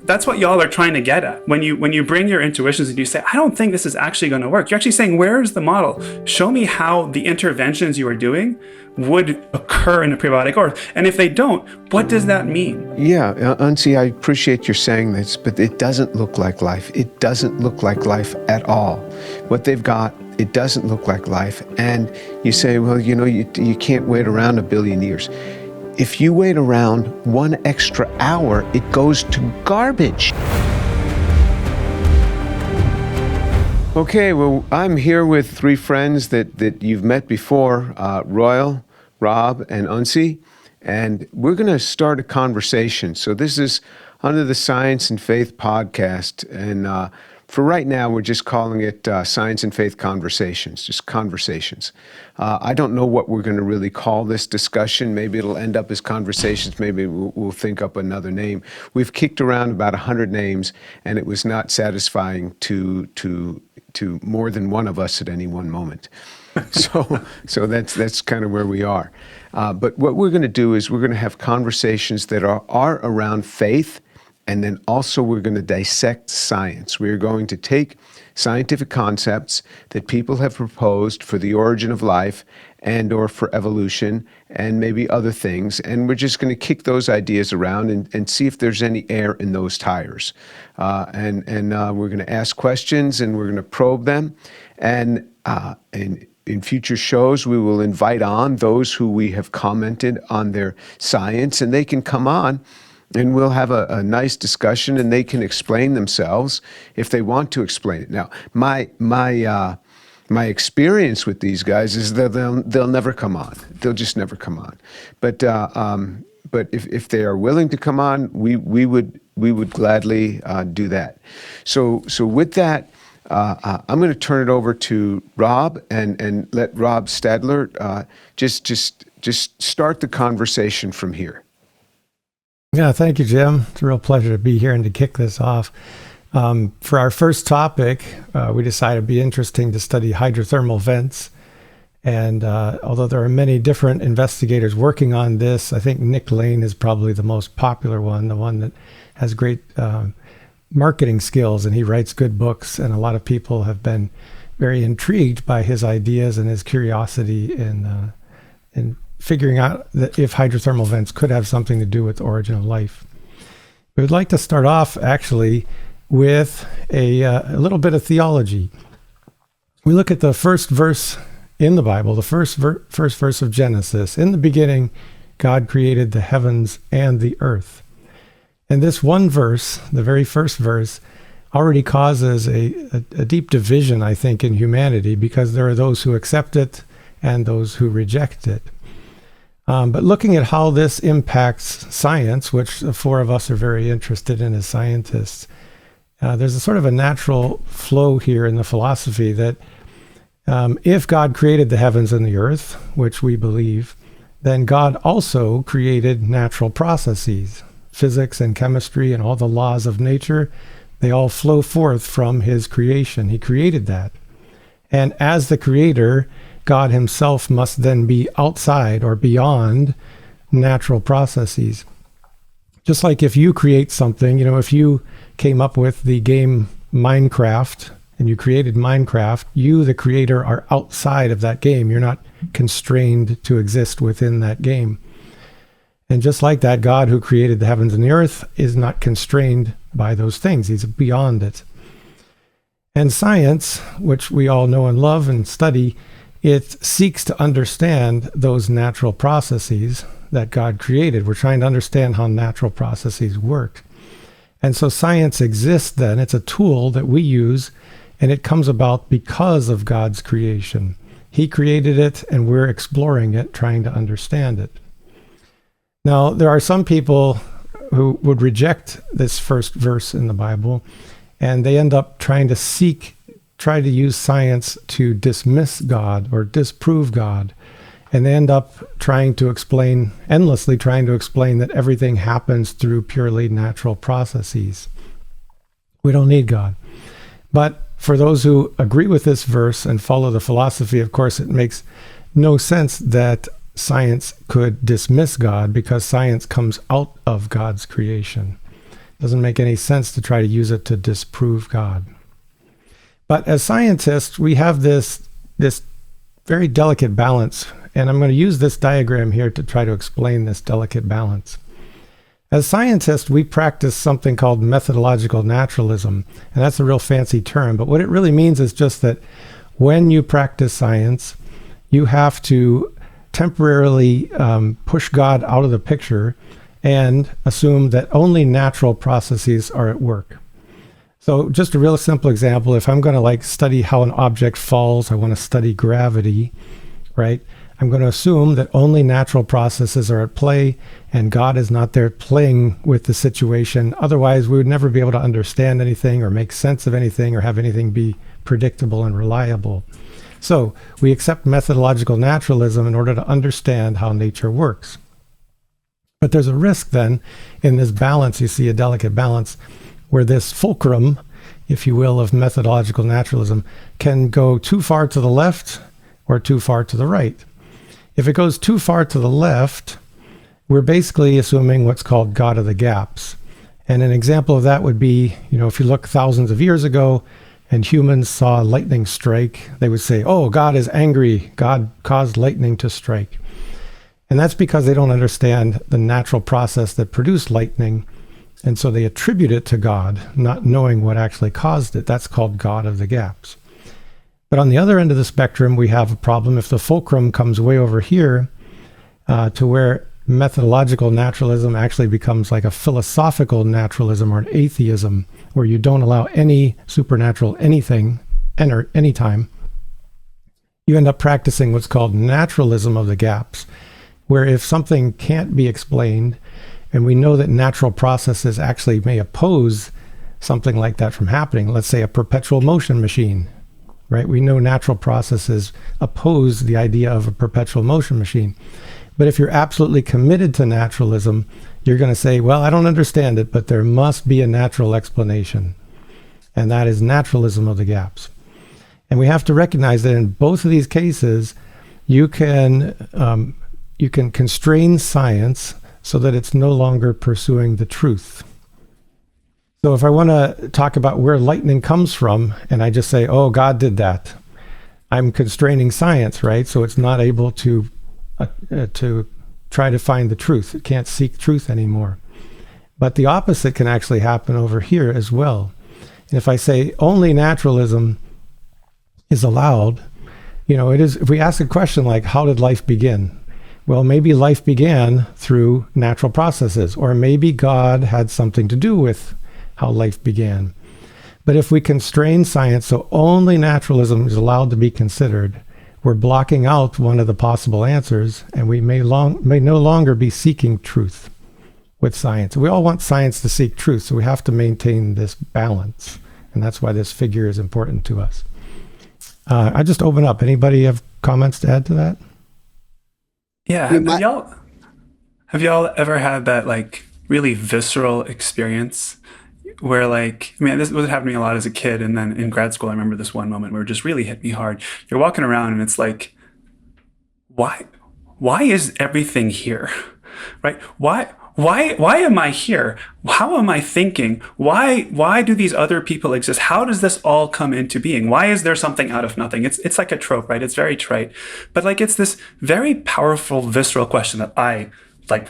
that's what y'all are trying to get at. When you bring your intuitions and you say, I don't think this is actually going to work, you're actually saying, where's the model? Show me how the interventions you are doing would occur in a prebiotic earth. And if they don't, what does that mean? Yeah, Onsi, I appreciate your saying this, but it doesn't look like life. It doesn't look like life at all. What they've got, it doesn't look like life. And you say, well, you can't wait around 1 billion years. If you wait around 1 extra hour, it goes to garbage. Okay, well, I'm here with 3 friends that you've met before, Royal, Rob, and Onsi, and we're going to start a conversation. So this is under the Science and Faith podcast, and for right now, we're just calling it Science and Faith Conversations, just conversations. I don't know what we're going to really call this discussion. Maybe it'll end up as conversations. Maybe we'll think up another name. We've kicked around about 100 names, and it was not satisfying to more than one of us at any one moment. So that's kind of where we are. But what we're going to do is we're going to have conversations that are around faith, and then also we're going to dissect science. We're going to take scientific concepts that people have proposed for the origin of life and or for evolution and maybe other things, and we're just going to kick those ideas around and see if there's any air in those tires. And we're going to ask questions and we're going to probe them. And in future shows, we will invite on those who we have commented on their science, and they can come on and we'll have a nice discussion, and they can explain themselves if they want to explain it. Now, my experience with these guys is that they'll never come on. They'll just never come on. But if they are willing to come on, we would gladly do that. So with that, I'm going to turn it over to Rob and let Rob Stadler just start the conversation from here. Yeah, thank you, Jim. It's a real pleasure to be here and to kick this off. For our first topic, we decided it'd be interesting to study hydrothermal vents. And although there are many different investigators working on this, I think Nick Lane is probably the most popular one, the one that has great marketing skills, and he writes good books, and a lot of people have been very intrigued by his ideas and his curiosity in figuring out that if hydrothermal vents could have something to do with the origin of life. We would like to start off actually with a little bit of theology. We look at the first verse in the Bible, the first verse of Genesis. In the beginning, God created the heavens and the earth. And this one verse, the very first verse, already causes a deep division, I think, in humanity, because there are those who accept it and those who reject it. But looking at how this impacts science, which the 4 of us are very interested in as scientists, there's a sort of a natural flow here in the philosophy that if God created the heavens and the earth, which we believe, then God also created natural processes. Physics and chemistry and all the laws of nature, they all flow forth from his creation. He created that. And as the creator, God himself must then be outside or beyond natural processes. Just like if you create something, if you came up with the game Minecraft and you created Minecraft, you, the creator, are outside of that game. You're not constrained to exist within that game. And just like that, God who created the heavens and the earth is not constrained by those things. He's beyond it. And science, which we all know and love and study, it seeks to understand those natural processes that God created. We're trying to understand how natural processes work. And so science exists then. It's a tool that we use, and it comes about because of God's creation. He created it, and we're exploring it, trying to understand it. Now, there are some people who would reject this first verse in the Bible, and they end up try to use science to dismiss God or disprove God. And they end up endlessly trying to explain that everything happens through purely natural processes. We don't need God. But for those who agree with this verse and follow the philosophy, of course, it makes no sense that science could dismiss God, because science comes out of God's creation. Doesn't make any sense to try to use it to disprove God. But as scientists, we have this very delicate balance, and I'm going to use this diagram here to try to explain this delicate balance. As scientists, we practice something called methodological naturalism, and that's a real fancy term, but what it really means is just that when you practice science, you have to temporarily push God out of the picture and assume that only natural processes are at work. So just a real simple example, if I'm going to study how an object falls, I want to study gravity, right? I'm going to assume that only natural processes are at play and God is not there playing with the situation. Otherwise, we would never be able to understand anything or make sense of anything or have anything be predictable and reliable. So we accept methodological naturalism in order to understand how nature works. But there's a risk then in this balance, you see a delicate balance, where this fulcrum, if you will, of methodological naturalism can go too far to the left or too far to the right. If it goes too far to the left, we're basically assuming what's called God of the gaps. And an example of that would be, if you look thousands of years ago and humans saw lightning strike, they would say, oh, God is angry. God caused lightning to strike. And that's because they don't understand the natural process that produced lightning. And so they attribute it to God, not knowing what actually caused it. That's called God of the gaps. But on the other end of the spectrum, we have a problem if the fulcrum comes way over here to where methodological naturalism actually becomes like a philosophical naturalism or an atheism, where you don't allow any supernatural anything enter anytime. You end up practicing what's called naturalism of the gaps, where if something can't be explained, and we know that natural processes actually may oppose something like that from happening. Let's say a perpetual motion machine, right? We know natural processes oppose the idea of a perpetual motion machine. But if you're absolutely committed to naturalism, you're going to say, well, I don't understand it, but there must be a natural explanation. And that is naturalism of the gaps. And we have to recognize that in both of these cases, you can constrain science so that it's no longer pursuing the truth. So if I want to talk about where lightning comes from, and I just say, oh, God did that, I'm constraining science, right? So it's not able to try to find the truth. It can't seek truth anymore. But the opposite can actually happen over here as well. And if I say only naturalism is allowed, it is, if we ask a question like, how did life begin? Well, maybe life began through natural processes, or maybe God had something to do with how life began. But if we constrain science so only naturalism is allowed to be considered, we're blocking out one of the possible answers, and we may no longer be seeking truth with science. We all want science to seek truth, so we have to maintain this balance, and that's why this figure is important to us. I just open up. Anybody have comments to add to that? Yeah, have y'all ever had that really visceral experience where this would happen to me a lot as a kid, and then in grad school I remember this one moment where it just really hit me hard. You're walking around and it's like, why is everything here? Right? Why am I here? How am I thinking? Why do these other people exist? How does this all come into being? Why is there something out of nothing? It's like a trope, right? It's very trite. But it's this very powerful, visceral question that I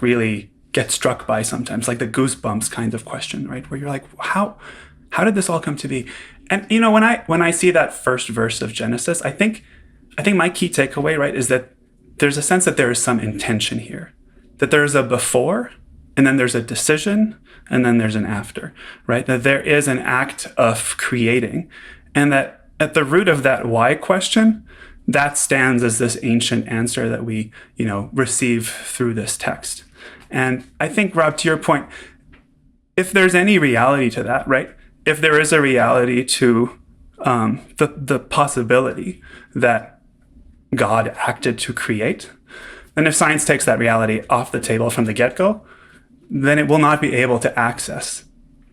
really get struck by sometimes, like the goosebumps kind of question, right? Where you're like, how did this all come to be? And when I see that first verse of Genesis, I think my key takeaway, right, is that there's a sense that there is some intention here, that there's a before, and then there's a decision, and then there's an after, right? That there is an act of creating, and that at the root of that why question, that stands as this ancient answer that we, receive through this text. And I think, Rob, to your point, if there's any reality to that, right? If there is a reality to the possibility that God acted to create, then if science takes that reality off the table from the get-go, then it will not be able to access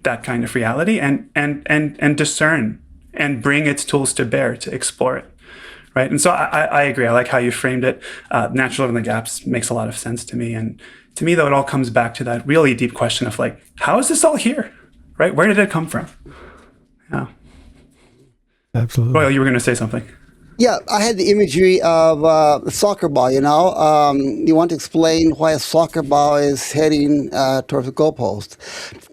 that kind of reality and discern and bring its tools to bear to explore it, right? And so I agree. I like how you framed it. Natural in the gaps makes a lot of sense to me. And to me, though, it all comes back to that really deep question of how is this all here? right? Where did it come from? Yeah. Absolutely. Well, you were going to say something. Yeah, I had the imagery of a soccer ball, you know. You want to explain why a soccer ball is heading towards the goalpost.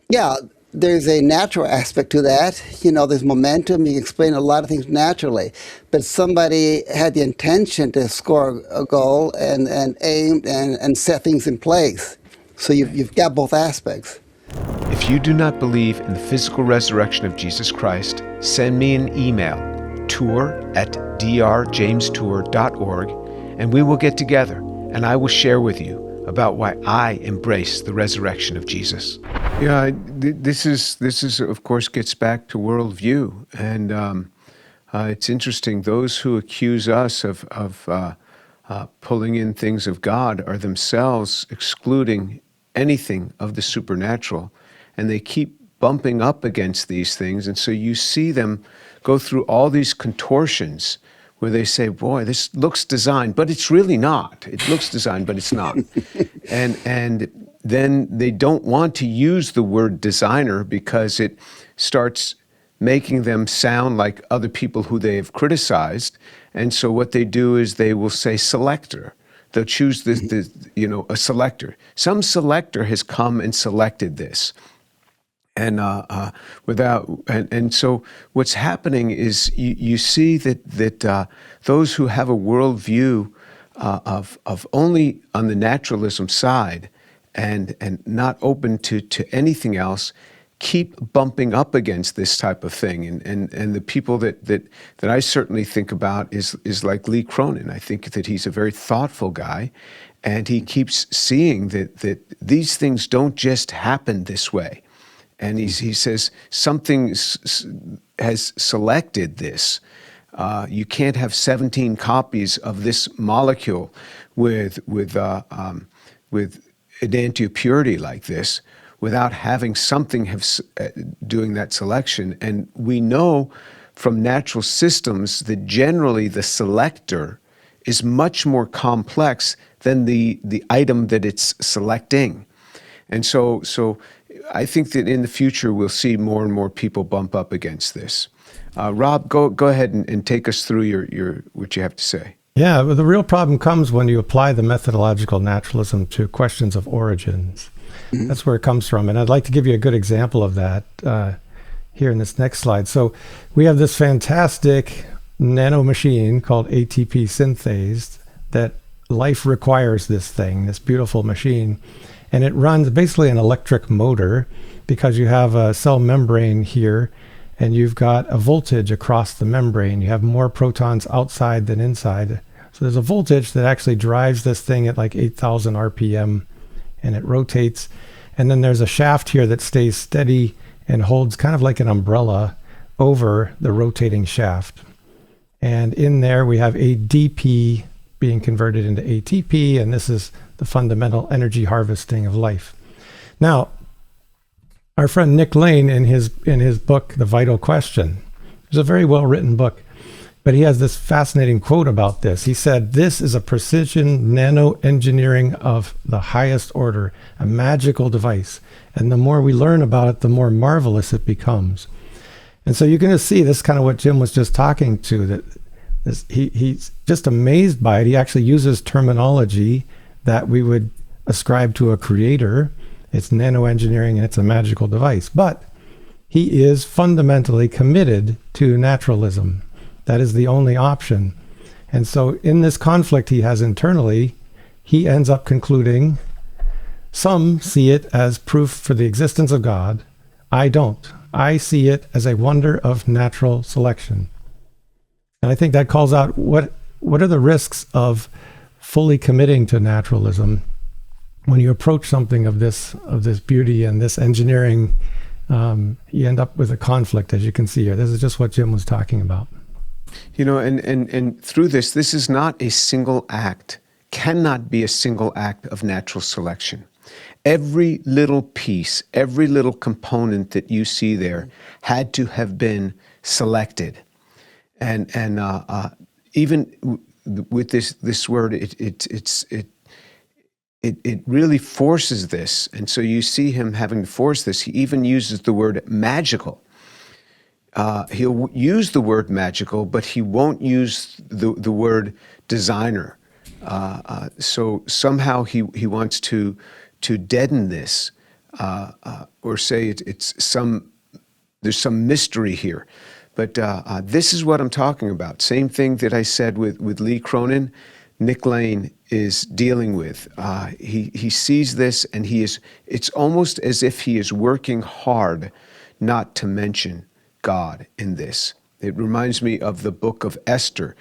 Yeah, there's a natural aspect to that. You know, there's momentum. You can explain a lot of things naturally. But somebody had the intention to score a goal and aimed and set things in place. So you've got both aspects. If you do not believe in the physical resurrection of Jesus Christ, send me an email, tour@drjamestour.org, and we will get together, and I will share with you about why I embrace the resurrection of Jesus. Yeah, this is of course gets back to worldview, and it's interesting. Those who accuse us of pulling in things of God are themselves excluding anything of the supernatural, and they keep bumping up against these things, and so you see them go through all these contortions where they say, boy, this looks designed, but it's really not. It looks designed, but it's not. and then they don't want to use the word designer because it starts making them sound like other people who they have criticized. And so what they do is they will say selector. They'll choose a selector. Some selector has come and selected this. And so what's happening is you see that those who have a worldview of only on the naturalism side and not open to anything else keep bumping up against this type of thing. And the people that I certainly think about is like Lee Cronin. I think that he's a very thoughtful guy, and he keeps seeing that these things don't just happen this way. And he says something has selected this. You can't have 17 copies of this molecule with enantiopurity like this without having something doing that selection. And we know from natural systems that generally the selector is much more complex than the item that it's selecting. And so I think that in the future we'll see more and more people bump up against this. Rob, go ahead and take us through your what you have to say. Yeah, well, the real problem comes when you apply the methodological naturalism to questions of origins. Mm-hmm. That's where it comes from. And I'd like to give you a good example of that here in this next slide. So we have this fantastic nano machine called ATP synthase that life requires this thing, this beautiful machine. And it runs basically an electric motor because you have a cell membrane here and you've got a voltage across the membrane. You have more protons outside than inside. So there's a voltage that actually drives this thing at like 8,000 RPM and it rotates. And then there's a shaft here that stays steady and holds kind of like an umbrella over the rotating shaft. And in there we have ADP being converted into ATP, and this is the fundamental energy harvesting of life. Now, our friend Nick Lane in his book, The Vital Question, it's a very well-written book, but he has this fascinating quote about this. He said, "This is a precision nano-engineering of the highest order, a magical device. And the more we learn about it, the more marvelous it becomes." And so you're going to see this kind of what Jim was just talking to, that he's just amazed by it. He actually uses terminology that we would ascribe to a creator. It's nano-engineering and it's a magical device. But he is fundamentally committed to naturalism. That is the only option. And so in this conflict he has internally, he ends up concluding, some see it as proof for the existence of God. I don't. I see it as a wonder of natural selection. And I think that calls out what are the risks of fully committing to naturalism when you approach something of this beauty and this engineering. You end up with a conflict, as you can see here. This is just what Jim was talking about. You know, and through this is not a single act, cannot be a single act of natural selection. Every little piece, every little component that you see there had to have been selected. And even with this word, it really forces this. And so you see him having to force this. He even uses the word magical. He'll use the word magical, but he won't use the word designer. So somehow he wants to deaden this, or say there's some mystery here. But this is what I'm talking about. Same thing that I said with Lee Cronin, Nick Lane is dealing with. He sees this, and it's almost as if he is working hard not to mention God in this. It reminds me of the book of Esther.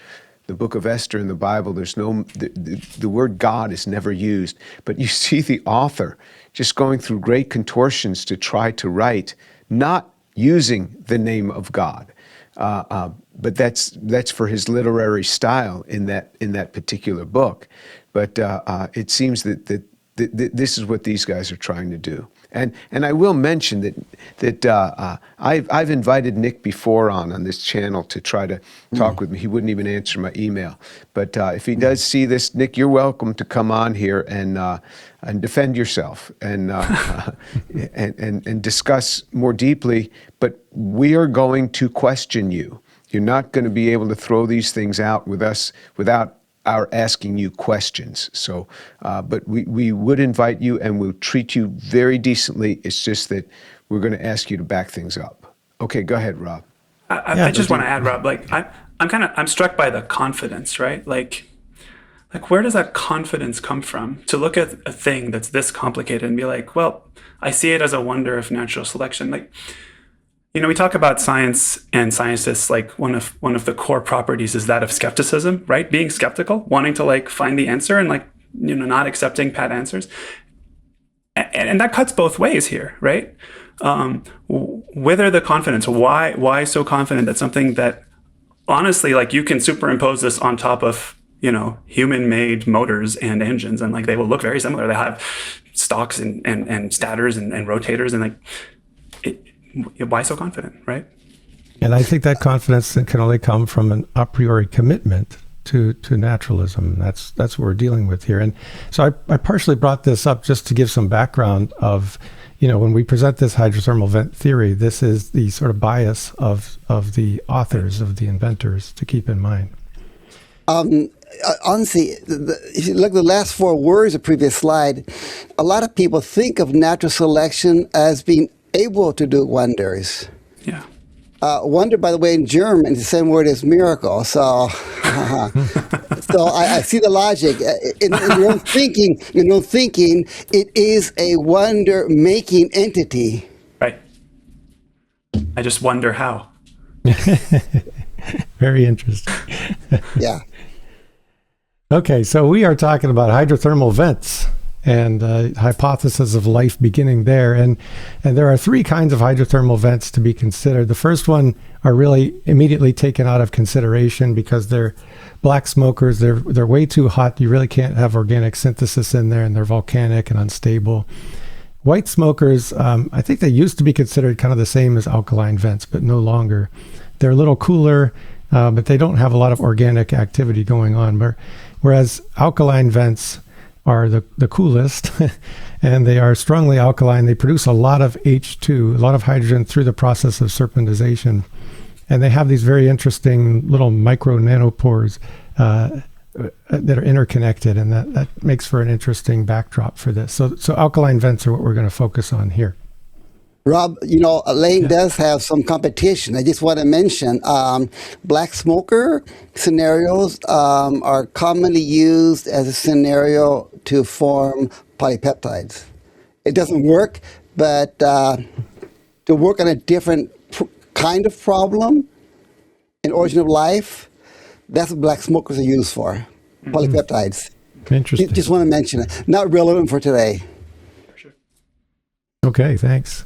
The book of Esther in the Bible, there's the word God is never used, but you see the author just going through great contortions to try to write, not using the name of God. But that's for his literary style in that particular book. But it seems that this is what these guys are trying to do. And I will mention that I've invited Nick before on this channel to try to talk with me. He wouldn't even answer my email. But if he does see this, Nick, you're welcome to come on here and defend yourself and discuss more deeply. But we are going to question you. You're not going to be able to throw these things out with us without our asking you questions. So, but we would invite you, and we'll treat you very decently. It's just that we're going to ask you to back things up. Okay, go ahead, Rob. I just want to add, Rob, like I'm struck by the confidence, right? Like where does that confidence come from to look at a thing that's this complicated and be like, well, I see it as a wonder of natural selection. Like, we talk about science and scientists, like one of the core properties is that of skepticism, right? Being skeptical, wanting to find the answer and not accepting pat answers. And that cuts both ways here, right? Whither the confidence? Why so confident that something that honestly, you can superimpose this on top of, human-made motors and engines, and they will look very similar. They have stalks and Stadlers and rotators, and why so confident, right? And I think that confidence can only come from an a priori commitment to naturalism. That's what we're dealing with here. And so I partially brought this up just to give some background of, when we present this hydrothermal vent theory, this is the sort of bias of the authors, of the inventors, to keep in mind. Onsi, if you look at the last 4 words of the previous slide, a lot of people think of natural selection as being able to do wonders. Yeah. Wonder, by the way, in German is the same word as miracle. So, so I see the logic. In your own thinking, it is a wonder-making entity. Right. I just wonder how. Very interesting. Yeah. Okay, so we are talking about hydrothermal vents and hypothesis of life beginning there. And there are 3 kinds of hydrothermal vents to be considered. The first one are really immediately taken out of consideration because they're black smokers. They're way too hot. You really can't have organic synthesis in there, and they're volcanic and unstable. White smokers, I think they used to be considered kind of the same as alkaline vents, but no longer. They're a little cooler, but they don't have a lot of organic activity going on. Whereas alkaline vents are the coolest, and they are strongly alkaline. They produce a lot of H2, a lot of hydrogen through the process of serpentization. And they have these very interesting little micro nanopores that are interconnected, and that makes for an interesting backdrop for this. So alkaline vents are what we're going to focus on here. Rob, Lane does have some competition. I just want to mention black smoker scenarios are commonly used as a scenario to form polypeptides. It doesn't work, but to work on a different kind of problem in origin of life, that's what black smokers are used for, polypeptides. Interesting. Just want to mention it. Not relevant for today. Sure. Okay, thanks.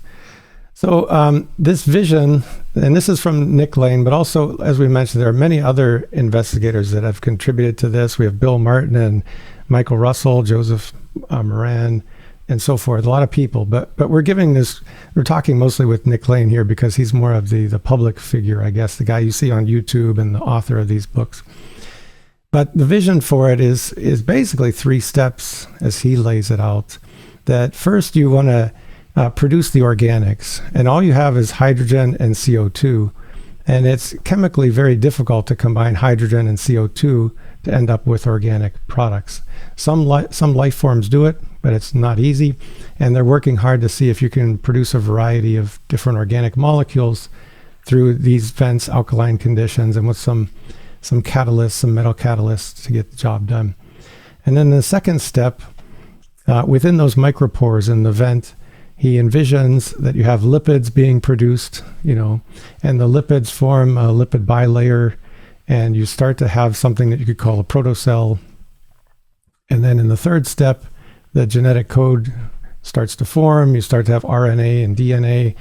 So this vision, and this is from Nick Lane, but also, as we mentioned, there are many other investigators that have contributed to this. We have Bill Martin and Michael Russell, Joseph Moran, and so forth. A lot of people, but we're talking mostly with Nick Lane here because he's more of the public figure, I guess, the guy you see on YouTube and the author of these books. But the vision for it is basically 3 steps as he lays it out. That first you want to produce the organics, and all you have is hydrogen and CO2. And it's chemically very difficult to combine hydrogen and CO2 to end up with organic products. Some life forms do it, but it's not easy. And they're working hard to see if you can produce a variety of different organic molecules through these vents, alkaline conditions, and with some catalysts, some metal catalysts to get the job done. And then the second step, within those micropores in the vent, he envisions that you have lipids being produced, and the lipids form a lipid bilayer, and you start to have something that you could call a protocell. And then in the third step, the genetic code starts to form. You start to have RNA and DNA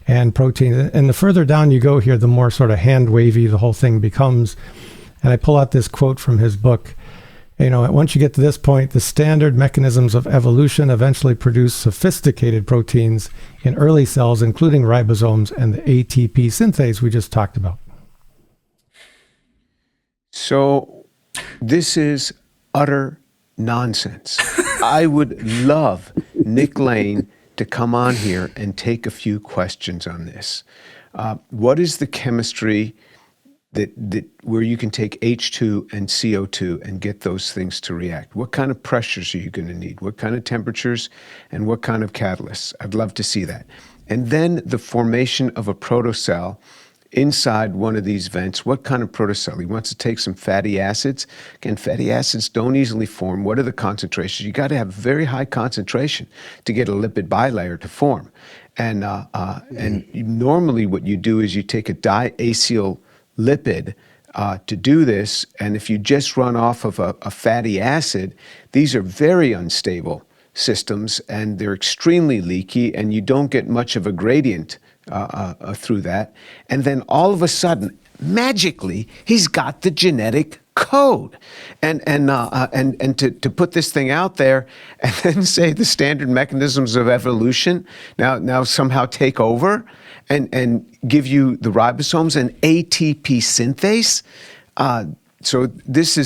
and protein. And the further down you go here, the more sort of hand wavy the whole thing becomes. And I pull out this quote from his book. Once you get to this point, the standard mechanisms of evolution eventually produce sophisticated proteins in early cells, including ribosomes and the ATP synthase we just talked about. So this is utter nonsense. I would love Nick Lane to come on here and take a few questions on this. What is the chemistry that where you can take H2 and CO2 and get those things to react? What kind of pressures are you going to need? What kind of temperatures and what kind of catalysts? I'd love to see that. And then the formation of a protocell inside one of these vents. What kind of protocell? He wants to take some fatty acids. Again, fatty acids don't easily form. What are the concentrations? You got to have very high concentration to get a lipid bilayer to form. And normally what you do is you take a diacyl lipid to do this, and if you just run off of a fatty acid, these are very unstable systems, and they're extremely leaky, and you don't get much of a gradient through that. And then all of a sudden, magically, he's got the genetic code, and to put this thing out there, and then say the standard mechanisms of evolution now somehow take over, and give you the ribosomes and ATP synthase. So this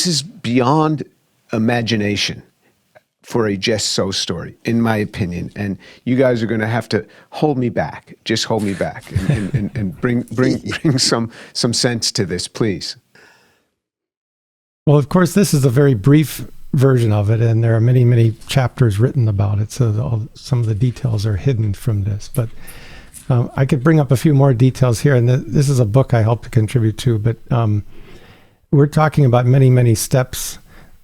is beyond imagination for a Just So story, in my opinion. And you guys are going to have to hold me back. Just hold me back and bring some sense to this, please. Well, of course, this is a very brief version of it, and there are many, many chapters written about it, so some of the details are hidden from this. But I could bring up a few more details here, and this is a book I helped to contribute to, but we're talking about many, many steps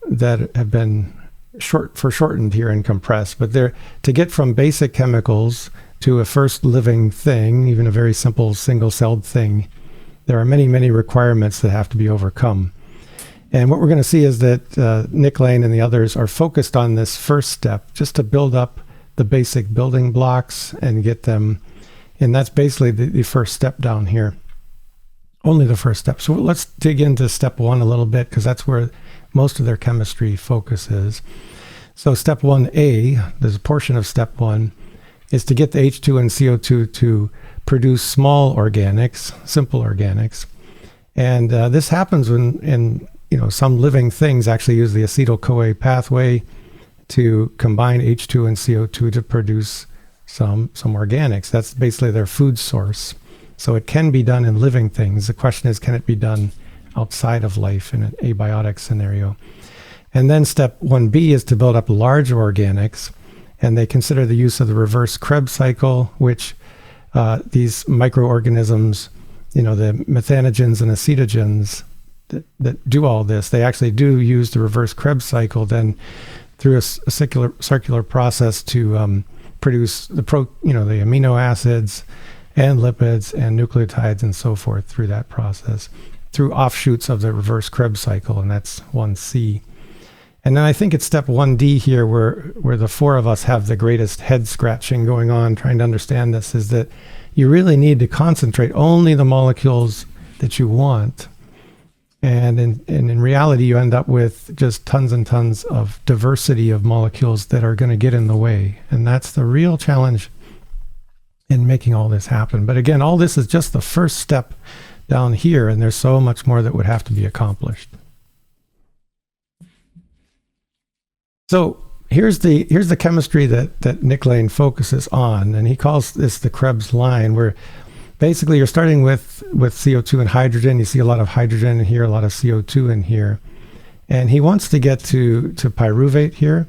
that have been shortened here and compressed, but they're to get from basic chemicals to a first living thing, even a very simple single-celled thing. There are many, many requirements that have to be overcome. And what we're going to see is that Nick Lane and the others are focused on this first step, just to build up the basic building blocks and get them. And that's basically the first step down here. Only the first step. So let's dig into step 1 a little bit, because that's where most of their chemistry focus is. So step 1A, there's a portion of step 1, is to get the H2 and CO2 to produce small organics, simple organics. And this happens when some living things actually use the acetyl-CoA pathway to combine H2 and CO2 to produce some organics. That's basically their food source. So it can be done in living things. The question is, can it be done outside of life in an abiotic scenario? And then step 1B is to build up large organics, and they consider the use of the reverse Krebs cycle, which these microorganisms, the methanogens and acetogens that do all this, they actually do use the reverse Krebs cycle then through a circular process to produce the amino acids and lipids and nucleotides and so forth through that process, through offshoots of the reverse Krebs cycle, and that's 1C. And then I think it's step 1D here where the four of us have the greatest head scratching going on trying to understand this, is that you really need to concentrate only the molecules that you want. And in reality, you end up with just tons and tons of diversity of molecules that are going to get in the way. And that's the real challenge in making all this happen. But again, all this is just the first step down here, and there's so much more that would have to be accomplished. So here's the chemistry that Nick Lane focuses on, and he calls this the Krebs line, where basically you're starting with CO2 and hydrogen. You see a lot of hydrogen in here, a lot of CO2 in here. And he wants to get to pyruvate here.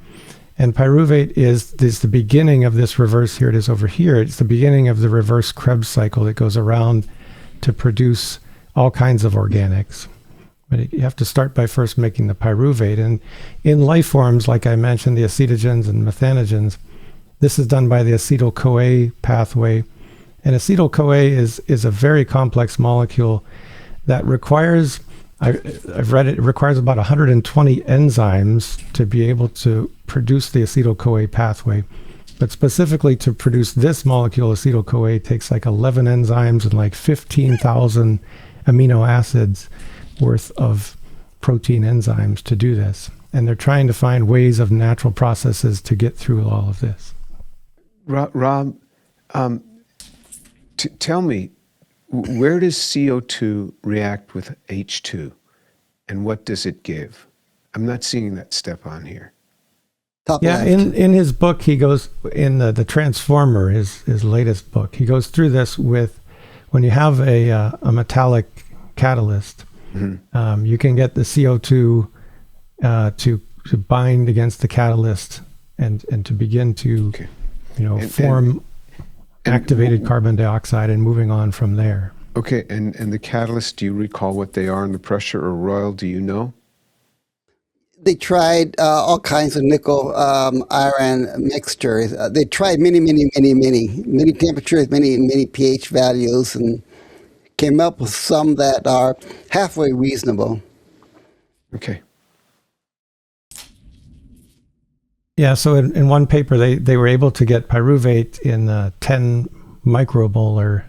And pyruvate is the beginning of this reverse. Here it is over here. It's the beginning of the reverse Krebs cycle that goes around to produce all kinds of organics. But you have to start by first making the pyruvate. And in life forms, like I mentioned, the acetogens and methanogens, this is done by the acetyl-CoA pathway. And acetyl-CoA is a very complex molecule that requires, I've read it requires about 120 enzymes to be able to produce the acetyl-CoA pathway. But specifically to produce this molecule, acetyl-CoA, takes like 11 enzymes and like 15,000 amino acids worth of protein enzymes to do this. And they're trying to find ways of natural processes to get through all of this. Rob, tell me, where does CO2 react with H2, and what does it give? I'm not seeing that step on here. Top Yeah, left. in his book, he goes, in the Transformer, his latest book, he goes through this with, when you have a metallic catalyst, you can get the CO2 to bind against the catalyst and to begin to, form activated carbon dioxide and moving on from there. Okay, and the catalyst, do you recall what they are in the pressure, or Royal, do you know? They tried all kinds of nickel iron mixtures. They tried many temperatures, many pH values, and came up with some that are halfway reasonable. Okay. Yeah, so in one paper, they were able to get pyruvate in 10 micromolar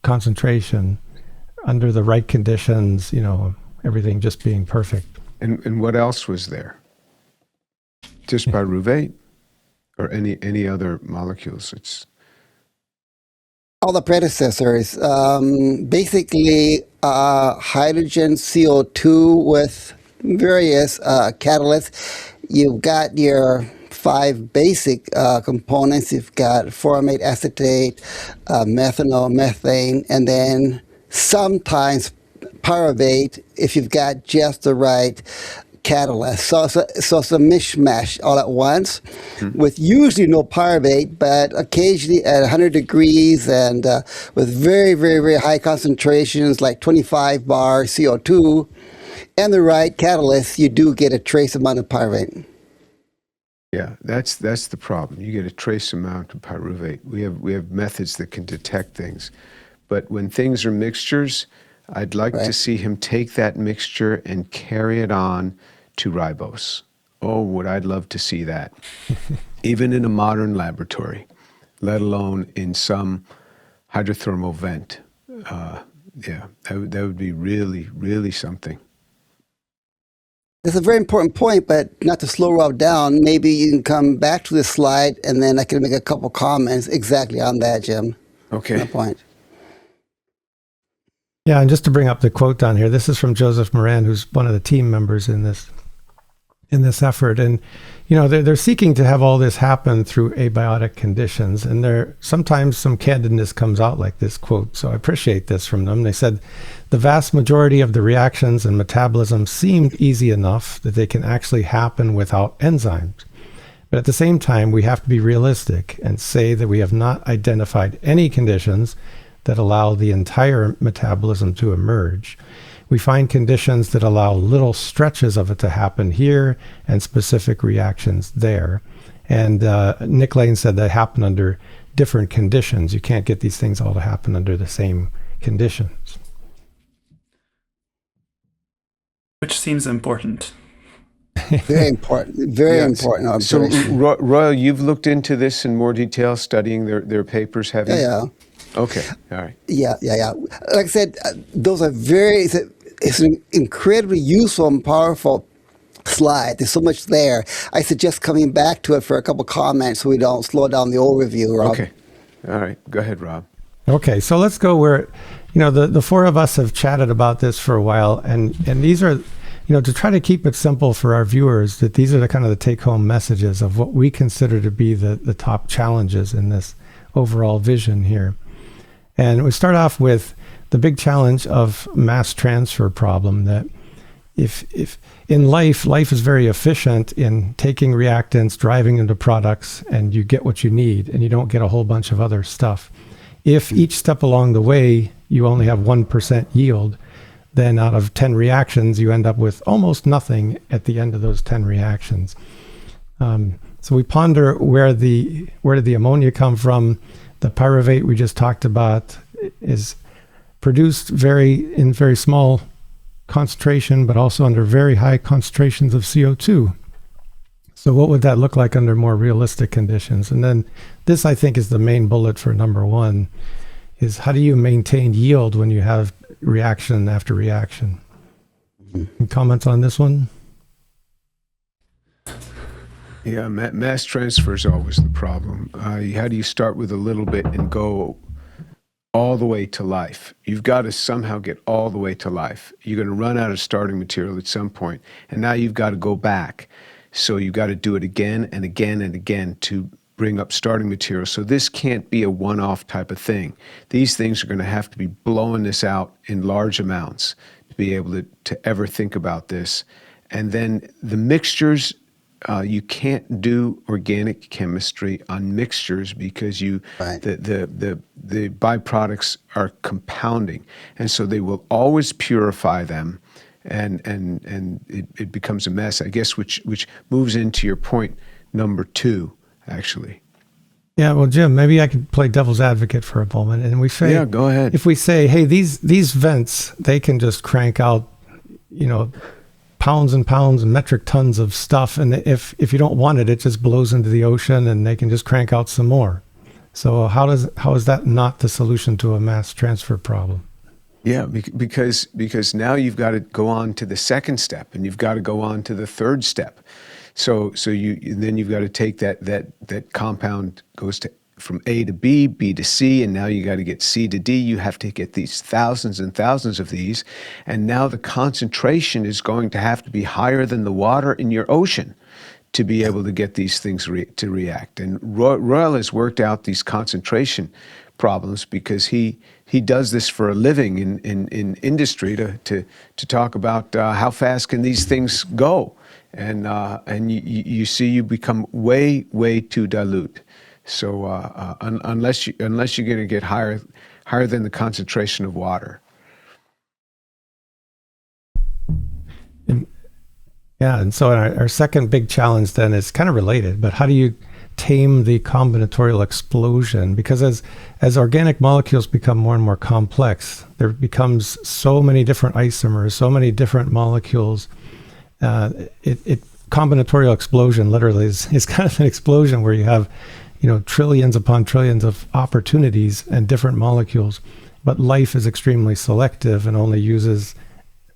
concentration under the right conditions, everything just being perfect. And what else was there? Just pyruvate, or any other molecules? It's All the predecessors, basically hydrogen, CO2 with various catalysts. You've got your 5 basic components. You've got formate, acetate, methanol, methane, and then sometimes pyruvate if you've got just the right catalyst. So it's a mishmash all at once, with usually no pyruvate, but occasionally at 100 degrees and with very, very, very high concentrations, like 25 bar CO2, and the right catalyst, you do get a trace amount of pyruvate. Yeah, that's the problem. You get a trace amount of pyruvate. We have methods that can detect things, but when things are mixtures, I'd like to see him take that mixture and carry it on to ribose. Oh, would I love to see that, even in a modern laboratory, let alone in some hydrothermal vent. Yeah, that would be really, really something. That's a very important point, but not to slow Rob down, maybe you can come back to this slide and then I can make a couple comments exactly on that, Jim. Okay. That point. Yeah, and just to bring up the quote down here, this is from Joseph Moran, who's one of the team members in this effort. And, they're seeking to have all this happen through abiotic conditions. And sometimes some candidness comes out like this quote. So I appreciate this from them. They said, the vast majority of the reactions and metabolism seemed easy enough that they can actually happen without enzymes. But at the same time, we have to be realistic and say that we have not identified any conditions that allow the entire metabolism to emerge. We find conditions that allow little stretches of it to happen here and specific reactions there. And Nick Lane said they happen under different conditions. You can't get these things all to happen under the same conditions. Which seems important. Very important. Very important observation. So, Royal, you've looked into this in more detail, studying their papers, have you? Yeah. Okay, all right. Yeah. Like I said, those are it's an incredibly useful and powerful slide. There's so much there. I suggest coming back to it for a couple comments so we don't slow down the overview, Rob. Okay, all right. Go ahead, Rob. Okay, so let's go where, the four of us have chatted about this for a while, and these are, to try to keep it simple for our viewers, that these are the kind of the take-home messages of what we consider to be the top challenges in this overall vision here. And we start off with the big challenge of mass transfer problem, that if in life is very efficient in taking reactants, driving into products, and you get what you need, and you don't get a whole bunch of other stuff. If each step along the way you only have 1% yield, then out of 10 reactions, you end up with almost nothing at the end of those 10 reactions. So we ponder where did the ammonia come from? The pyruvate we just talked about is produced in very small concentration, but also under very high concentrations of CO2. So what would that look like under more realistic conditions? And then this, I think, is the main bullet for number one, is how do you maintain yield when you have reaction after reaction? Any comments on this one? Yeah, mass transfer is always the problem. How do you start with a little bit and go all the way to life? You've got to somehow get all the way to life. You're going to run out of starting material at some point, and now you've got to go back. So you've got to do it again and again and again to bring up starting material. So this can't be a one-off type of thing. These things are going to have to be blowing this out in large amounts to be able to ever think about this. And then the mixtures, you can't do organic chemistry on mixtures because Right. the byproducts are compounding, and so they will always purify them, and it becomes a mess, I guess, which moves into your point number two, actually. Yeah, well, Jim, maybe I could play devil's advocate for a moment, and we say, Yeah, go ahead. If we say, hey, these vents, they can just crank out, pounds and pounds and metric tons of stuff, and if you don't want it, it just blows into the ocean, and they can just crank out some more. So how is that not the solution to a mass transfer problem? Yeah, because now you've got to go on to the second step, and you've got to go on to the third step. So then you've got to take that compound goes from A to B, B to C, and now you got to get C to D. You have to get these thousands and thousands of these, and now the concentration is going to have to be higher than the water in your ocean to be able to get these things to react. And Royal has worked out these concentration problems because he does this for a living in industry to talk about how fast can these things go, and you see you become way too dilute. So unless you're going to get higher than the concentration of water. And so our second big challenge then is kind of related, but how do you tame the combinatorial explosion? Because as organic molecules become more and more complex, there becomes so many different isomers, so many different molecules. Combinatorial explosion literally is kind of an explosion where you have, trillions upon trillions of opportunities and different molecules, but life is extremely selective and only uses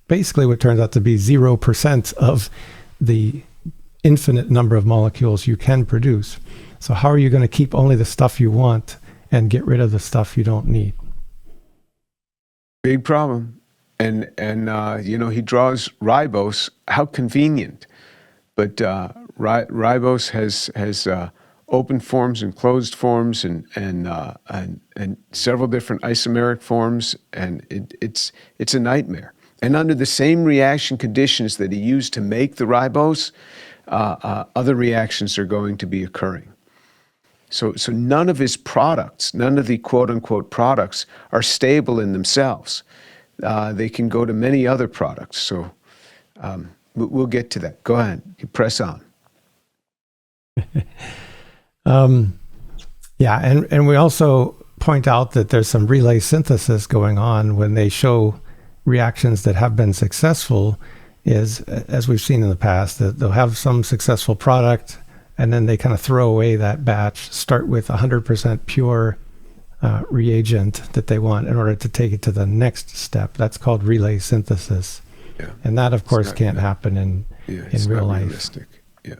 basically what turns out to be 0% of the infinite number of molecules you can produce. So how are you going to keep only the stuff you want and get rid of the stuff you don't need? Big problem. And he draws ribose. How convenient. But ribose has open forms and closed forms and several different isomeric forms, and it's a nightmare. And under the same reaction conditions that he used to make the ribose, other reactions are going to be occurring. So none of his products, none of the quote-unquote products are stable in themselves. They can go to many other products. So we'll get to that. Go ahead. You press on. Yeah, and we also point out that there's some relay synthesis going on when they show reactions that have been successful, is, as we've seen in the past, that they'll have some successful product, and then they kind of throw away that batch, start with 100% pure reagent that they want in order to take it to the next step. That's called relay synthesis. Yeah. And that, of course, can't happen in real life. Realistic. Yeah.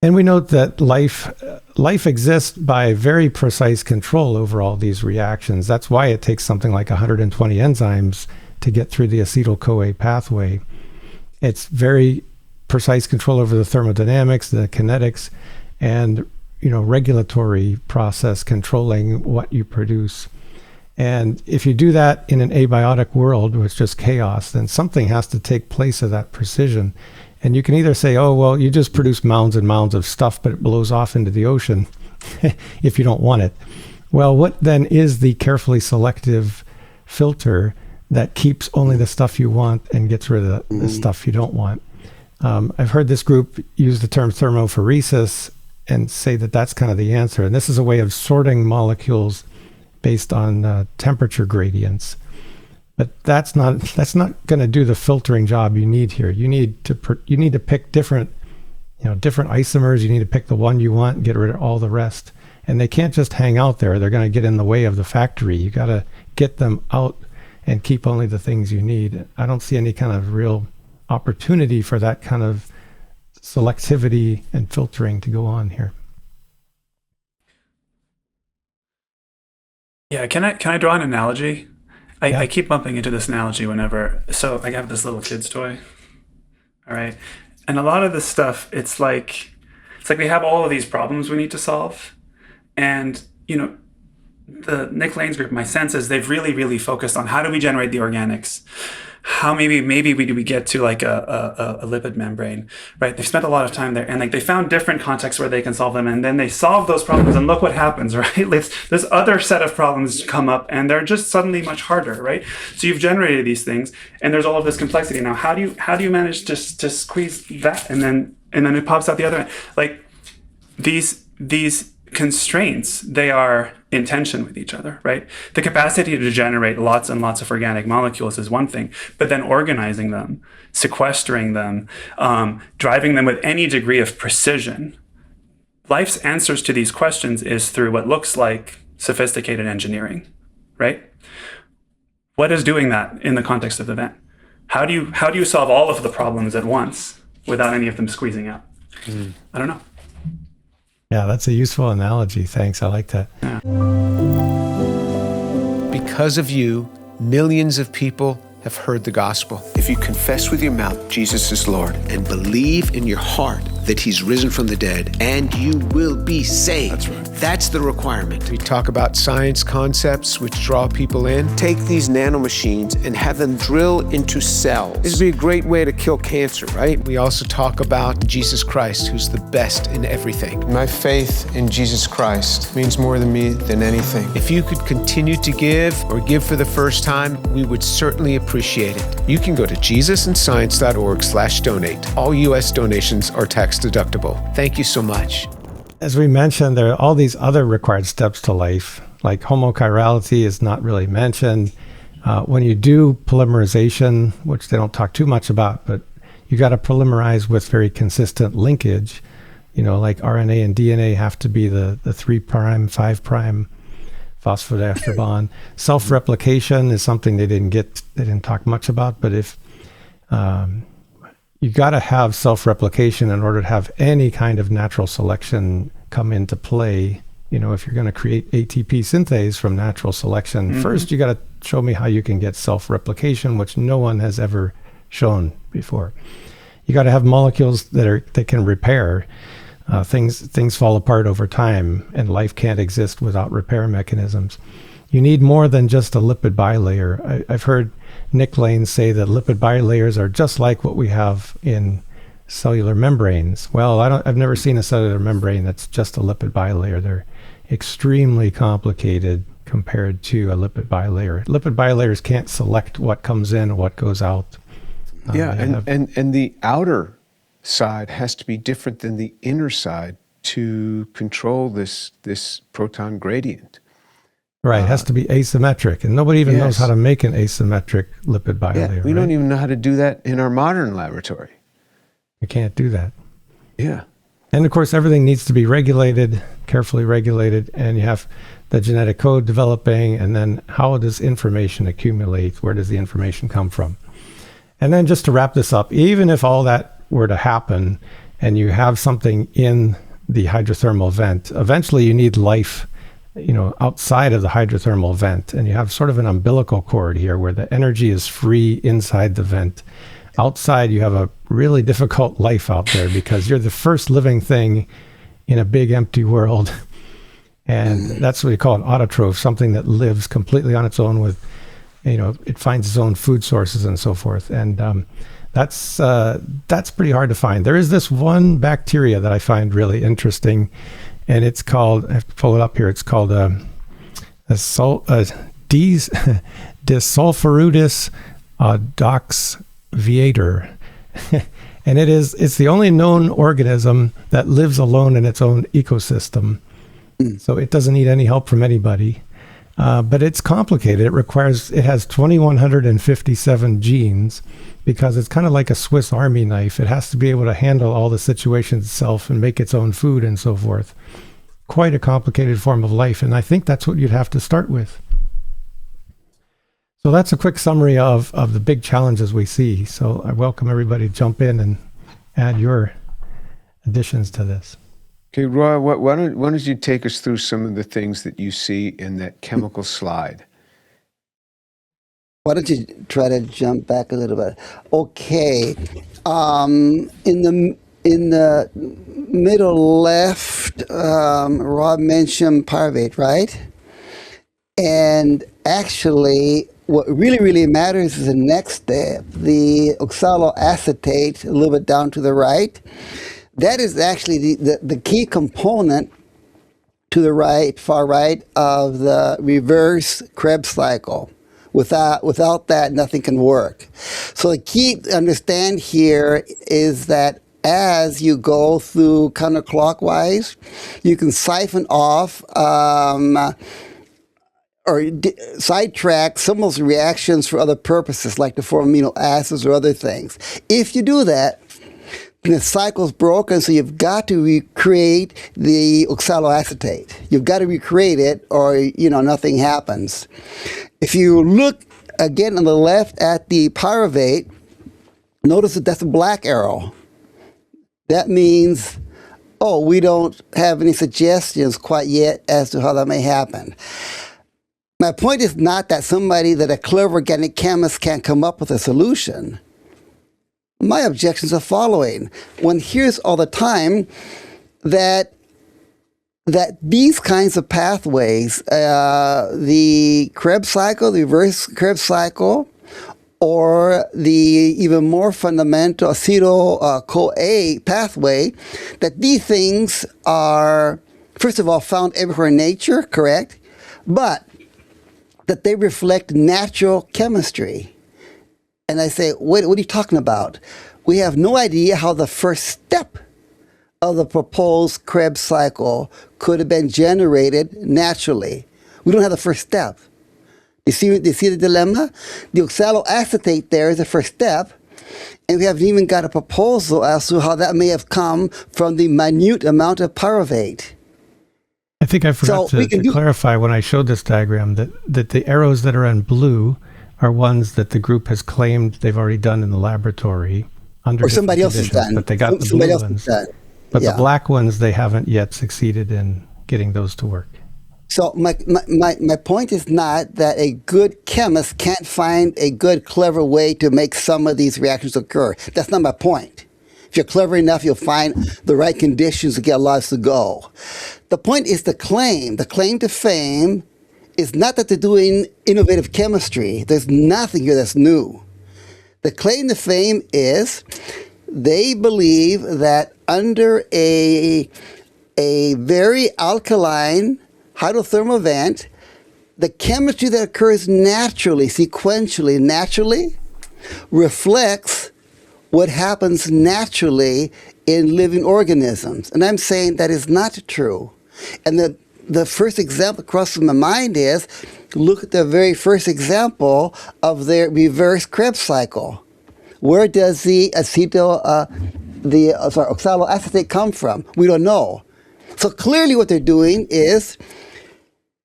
And we note that life exists by very precise control over all these reactions. That's why it takes something like 120 enzymes to get through the acetyl-CoA pathway. It's very precise control over the thermodynamics, the kinetics, and regulatory process controlling what you produce. And if you do that in an abiotic world where it's just chaos, then something has to take place of that precision. And you can either say, oh, well, you just produce mounds and mounds of stuff, but it blows off into the ocean if you don't want it. Well, what then is the carefully selective filter that keeps only the stuff you want and gets rid of the stuff you don't want? I've heard this group use the term thermophoresis and say that that's kind of the answer. And this is a way of sorting molecules based on temperature gradients. But that's not going to do the filtering job you need here. You need to pick different isomers. You need to pick the one you want and get rid of all the rest. And they can't just hang out there. They're going to get in the way of the factory. You got to get them out and keep only the things you need. I don't see any kind of real opportunity for that kind of selectivity and filtering to go on here. Yeah, can I draw an analogy? I keep bumping into this analogy whenever. So I have this little kid's toy. All right. And a lot of this stuff, it's like we have all of these problems we need to solve. And, the Nick Lane's group, my sense is they've really, really focused on how do we generate the organics? How maybe we get to like a lipid membrane, right? They've spent a lot of time there, and like they found different contexts where they can solve them, and then they solve those problems, and look what happens, right? This other set of problems come up, and they're just suddenly much harder, right? So you've generated these things, and there's all of this complexity. Now, how do you manage to squeeze that, and then it pops out the other end? Like these constraints, they are in tension with each other, right? The capacity to generate lots and lots of organic molecules is one thing, but then organizing them, sequestering them, driving them with any degree of precision. Life's answers to these questions is through what looks like sophisticated engineering, right? What is doing that in the context of the event? How do you solve all of the problems at once without any of them squeezing out? I don't know. Yeah, that's a useful analogy. Thanks. I like that. Yeah. Because of you, millions of people have heard the gospel. If you confess with your mouth Jesus is Lord and believe in your heart that he's risen from the dead, and you will be saved. That's right. That's the requirement. We talk about science concepts which draw people in. Take these nanomachines and have them drill into cells. This would be a great way to kill cancer, right? We also talk about Jesus Christ, who's the best in everything. My faith in Jesus Christ means more to me than anything. If you could continue to give or give for the first time, we would certainly appreciate it. You can go to jesusandscience.org/donate. All U.S. donations are tax deductible. Thank you so much. As we mentioned, there are all these other required steps to life, like homochirality is not really mentioned. When you do polymerization, which they don't talk too much about, but you got to polymerize with very consistent linkage. Like RNA and DNA have to be the 3', 5' phosphodiester bond. Self-replication is something they didn't talk much about, but if you got to have self-replication in order to have any kind of natural selection come into play. If you're going to create ATP synthase from natural selection, first you got to show me how you can get self-replication, which no one has ever shown before. You got to have molecules that can repair. Things fall apart over time, and life can't exist without repair mechanisms. You need more than just a lipid bilayer. I've heard Nick Lane say that lipid bilayers are just like what we have in cellular membranes. Well, I've never seen a cellular membrane that's just a lipid bilayer. They're extremely complicated compared to a lipid bilayer. Lipid bilayers can't select what comes in and what goes out. And the outer side has to be different than the inner side to control this proton gradient. Right, it has to be asymmetric, and nobody even knows how to make an asymmetric lipid bilayer. Yeah, we don't even know how to do that in our modern laboratory. You can't do that. Yeah. And of course, everything needs to be regulated, carefully regulated, and you have the genetic code developing, and then how does information accumulate? Where does the information come from? And then just to wrap this up, even if all that were to happen, and you have something in the hydrothermal vent, eventually you need life, outside of the hydrothermal vent, and you have sort of an umbilical cord here where the energy is free inside the vent. Outside, you have a really difficult life out there because you're the first living thing in a big empty world. And that's what we call an autotroph, something that lives completely on its own with, it finds its own food sources and so forth. And that's pretty hard to find. There is this one bacteria that I find really interesting, and it's called, I have to pull it up here, it's called Desulfuridis doxviator. And it's the only known organism that lives alone in its own ecosystem. So it doesn't need any help from anybody. But it's complicated. It has 2,157 genes because it's kind of like a Swiss Army knife. It has to be able to handle all the situations itself and make its own food and so forth. Quite a complicated form of life. And I think that's what you'd have to start with. So that's a quick summary of the big challenges we see. So I welcome everybody to jump in and add your additions to this. Okay, Roy, why don't you take us through some of the things that you see in that chemical slide? Why don't you try to jump back a little bit? Okay, in the middle left, Rob mentioned pyruvate, right? And actually, what really matters is the next step, the oxaloacetate, a little bit down to the right. That is actually the key component to the right, far right, of the reverse Krebs cycle. Without that, nothing can work. So the key to understand here is that as you go through counterclockwise, you can siphon off or sidetrack some of those reactions for other purposes, like to form amino acids or other things. If you do that, the cycle's broken, so you've got to recreate the oxaloacetate. You've got to recreate it, or nothing happens. If you look again on the left at the pyruvate, notice that that's a black arrow. That means, we don't have any suggestions quite yet as to how that may happen. My point is not that a clever organic chemist can't come up with a solution. My objections are following. One hears all the time that these kinds of pathways, the Krebs cycle, the reverse Krebs cycle, or the even more fundamental acetyl-CoA pathway, that these things are, first of all, found everywhere in nature, correct? But that they reflect natural chemistry. And I say, what are you talking about? We have no idea how the first step of the proposed Krebs cycle could have been generated naturally. We don't have the first step. You see the dilemma? The oxaloacetate there is the first step, and we haven't even got a proposal as to how that may have come from the minute amount of pyruvate. I think I forgot to clarify when I showed this diagram that the arrows that are in blue are ones that the group has claimed they've already done in the laboratory under or somebody else has done. But they got the blue ones. But the black ones, they haven't yet succeeded in getting those to work. So my point is not that a good chemist can't find a good, clever way to make some of these reactions occur. That's not my point. If you're clever enough, you'll find the right conditions to get lives to go. The point is the claim. The claim to fame is not that they're doing innovative chemistry. There's nothing here that's new. The claim to fame is they believe that under a very alkaline hydrothermal vent, the chemistry that occurs naturally, sequentially, reflects what happens naturally in living organisms. And I'm saying that is not true. And the first example crosses my mind is, look at the very first example of their reverse Krebs cycle. Where does the oxaloacetate come from? We don't know. So clearly what they're doing is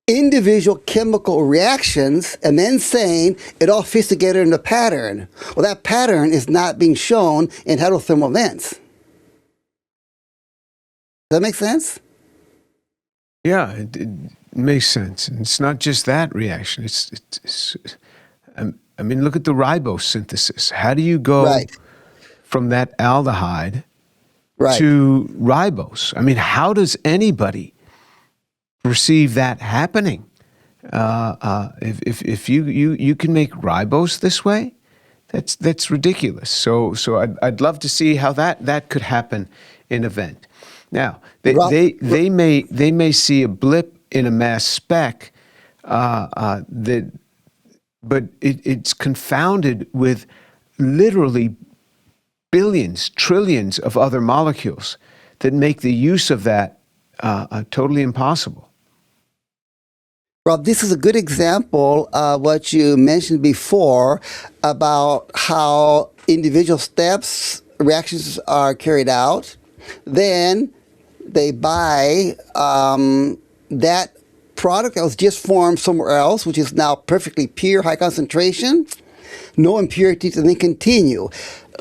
individual chemical reactions and then saying it all fits together in a pattern. Well, that pattern is not being shown in hydrothermal vents. Does that make sense? Yeah, it makes sense. And it's not just that reaction. I mean, look at the ribose synthesis. How do you go Right. from that aldehyde Right. to ribose? I mean, how does anybody perceive that happening? If you can make ribose this way, that's ridiculous. So I'd love to see how that could happen in a vent. Now they may see a blip in a mass spec but it's confounded with literally billions, trillions of other molecules that make the use of that totally impossible. Well, this is a good example of what you mentioned before about how individual steps, reactions are carried out. Then they buy that product that was just formed somewhere else, which is now perfectly pure, high concentration, no impurities, and then continue.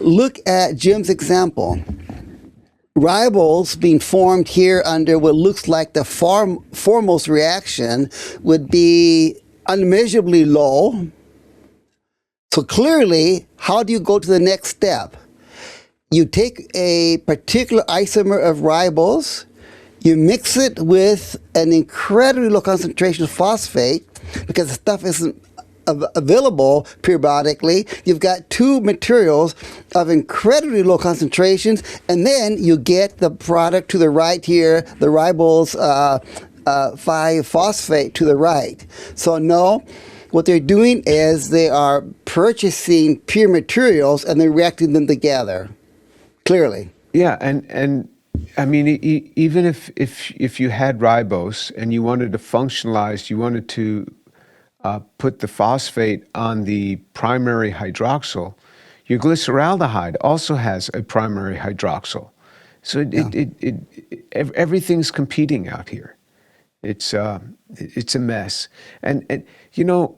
Look at Jim's example. Ribose being formed here under what looks like the foremost reaction would be unmeasurably low. So clearly, how do you go to the next step? You take a particular isomer of ribose, you mix it with an incredibly low concentration of phosphate, because the stuff isn't available periodically. You've got two materials of incredibly low concentrations, and then you get the product to the right here, the ribose 5-phosphate to the right. So no, what they're doing is they are purchasing pure materials and they're reacting them together, clearly. Yeah, and I mean, even if you had ribose and you wanted to functionalize, you wanted to put the phosphate on the primary hydroxyl, your glyceraldehyde also has a primary hydroxyl. So everything's competing out here. It's a mess. And you know,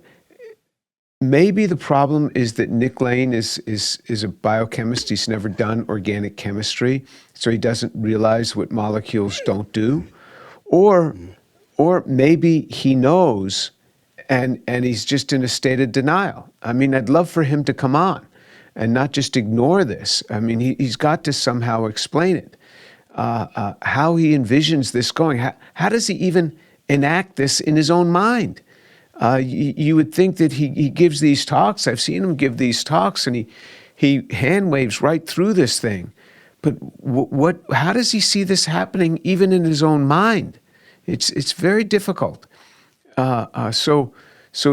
maybe the problem is that Nick Lane is a biochemist. He's never done organic chemistry, so he doesn't realize what molecules don't do. Or maybe he knows and he's just in a state of denial. I mean, I'd love for him to come on and not just ignore this. I mean, he's got to somehow explain it, how he envisions this going. How does he even enact this in his own mind? You would think that he gives these talks. I've seen him give these talks, and he hand waves right through this thing. But how does he see this happening even in his own mind? It's very difficult. So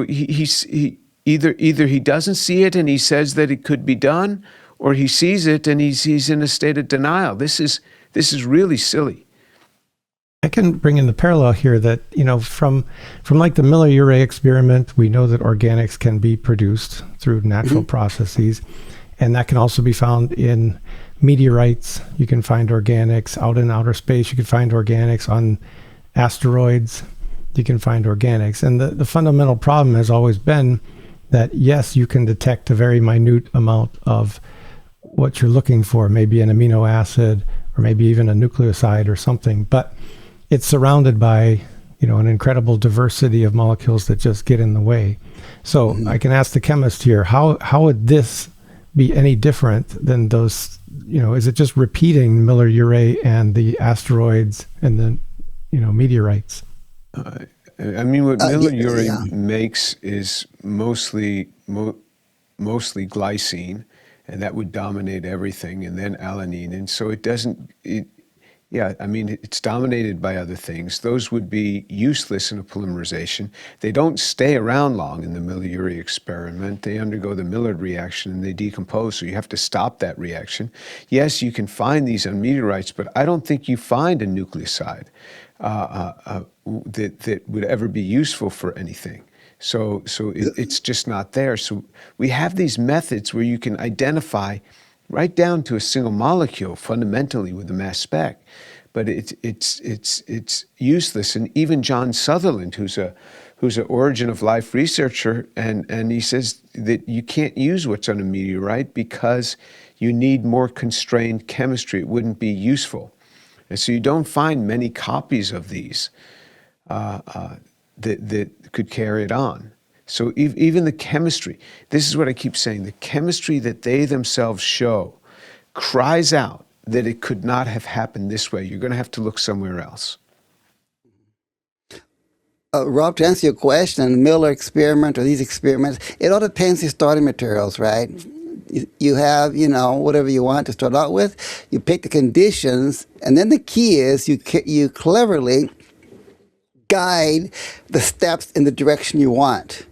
he either he doesn't see it and he says that it could be done, or he sees it and he's in a state of denial. This is really silly. I can bring in the parallel here that, you know, from like the Miller-Urey experiment, we know that organics can be produced through natural processes, and that can also be found in meteorites. You can find organics out in outer space. You can find organics on asteroids. You can find organics. And the fundamental problem has always been that, yes, you can detect a very minute amount of what you're looking for, maybe an amino acid or maybe even a nucleoside or something, but it's surrounded by, you know, an incredible diversity of molecules that just get in the way. So I can ask the chemist here, how would this be any different than those, you know, is it just repeating Miller-Urey and the asteroids and the, you know, meteorites? I mean, what Miller-Urey makes is mostly glycine, and that would dominate everything, and then alanine. And so it's dominated by other things. Those would be useless in a polymerization. They don't stay around long in the Miller-Urey experiment. They undergo the Millard reaction and they decompose, so you have to stop that reaction. Yes, you can find these on meteorites, but I don't think you find a nucleoside that would ever be useful for anything. So it's just not there. So we have these methods where you can identify right down to a single molecule fundamentally with the mass spec, but it's useless. And even John Sutherland, who's an origin of life researcher, and he says that you can't use what's on a meteorite because you need more constrained chemistry. It wouldn't be useful. And so you don't find many copies of these that could carry it on. So even the chemistry, this is what I keep saying, the chemistry that they themselves show cries out that it could not have happened this way. You're going to have to look somewhere else. Rob, to answer your question, Miller experiment or these experiments, it all depends on your starting materials, right? You have, whatever you want to start out with. You pick the conditions, and then the key is you cleverly guide the steps in the direction you want.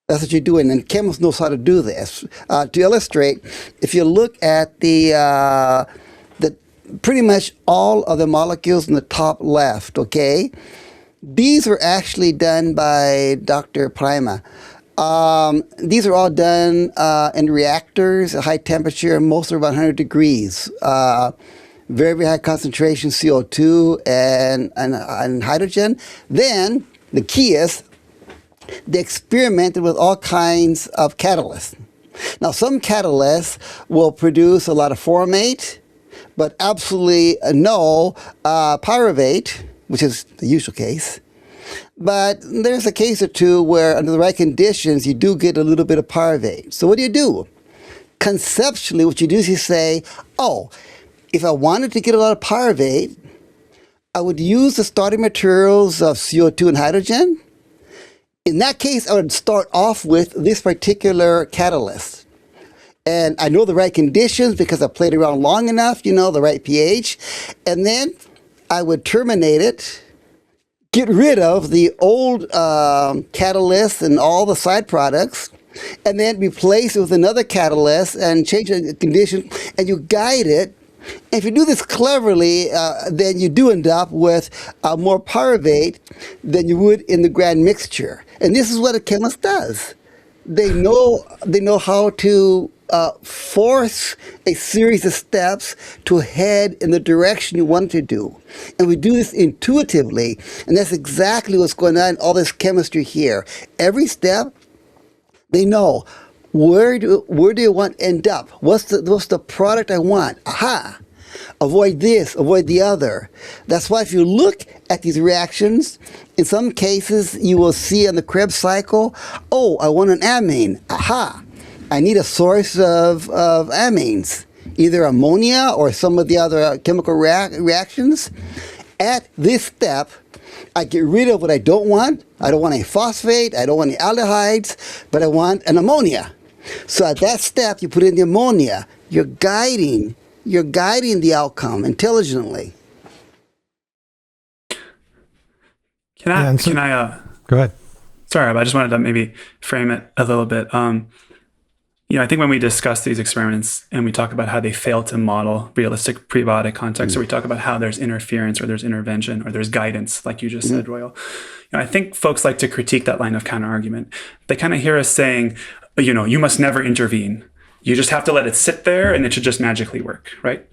That's what you're doing, and chemists knows how to do this. To illustrate, if you look at the pretty much all of the molecules in the top left, okay, these were actually done by Dr. Prima. These are all done in reactors at high temperature, most are about 100 degrees. Very, very high concentration CO2 and hydrogen. Then the key is they experimented with all kinds of catalysts. Now, some catalysts will produce a lot of formate, but absolutely no pyruvate, which is the usual case. But there's a case or two where, under the right conditions, you do get a little bit of pyruvate. So what do? Conceptually, what you do is you say, oh, if I wanted to get a lot of pyruvate, I would use the starting materials of CO2 and hydrogen. In that case, I would start off with this particular catalyst. And I know the right conditions because I played around long enough, the right pH. And then I would terminate it, get rid of the old catalyst and all the side products, and then replace it with another catalyst and change the condition, and you guide it. And if you do this cleverly, then you do end up with more pyruvate than you would in the grand mixture. And this is what a chemist does. They know how to force a series of steps to head in the direction you want to do. And we do this intuitively, and that's exactly what's going on in all this chemistry here. Every step, they know, where do you want to end up? What's the product I want? Aha! Avoid this, avoid the other. That's why if you look at these reactions, in some cases you will see on the Krebs cycle, oh, I want an amine. Aha! I need a source of amines, either ammonia or some of the other chemical reactions. At this step, I get rid of what I don't want. I don't want any phosphate, I don't want any aldehydes, but I want an ammonia. So at that step, you put in the ammonia. You're guiding the outcome intelligently. Can I go ahead. Sorry, I just wanted to maybe frame it a little bit. I think when we discuss these experiments and we talk about how they fail to model realistic prebiotic context, or we talk about how there's interference or there's intervention or there's guidance, like you just said, Royal, I think folks like to critique that line of counter-argument. They kind of hear us saying, you must never intervene. You just have to let it sit there and it should just magically work, right?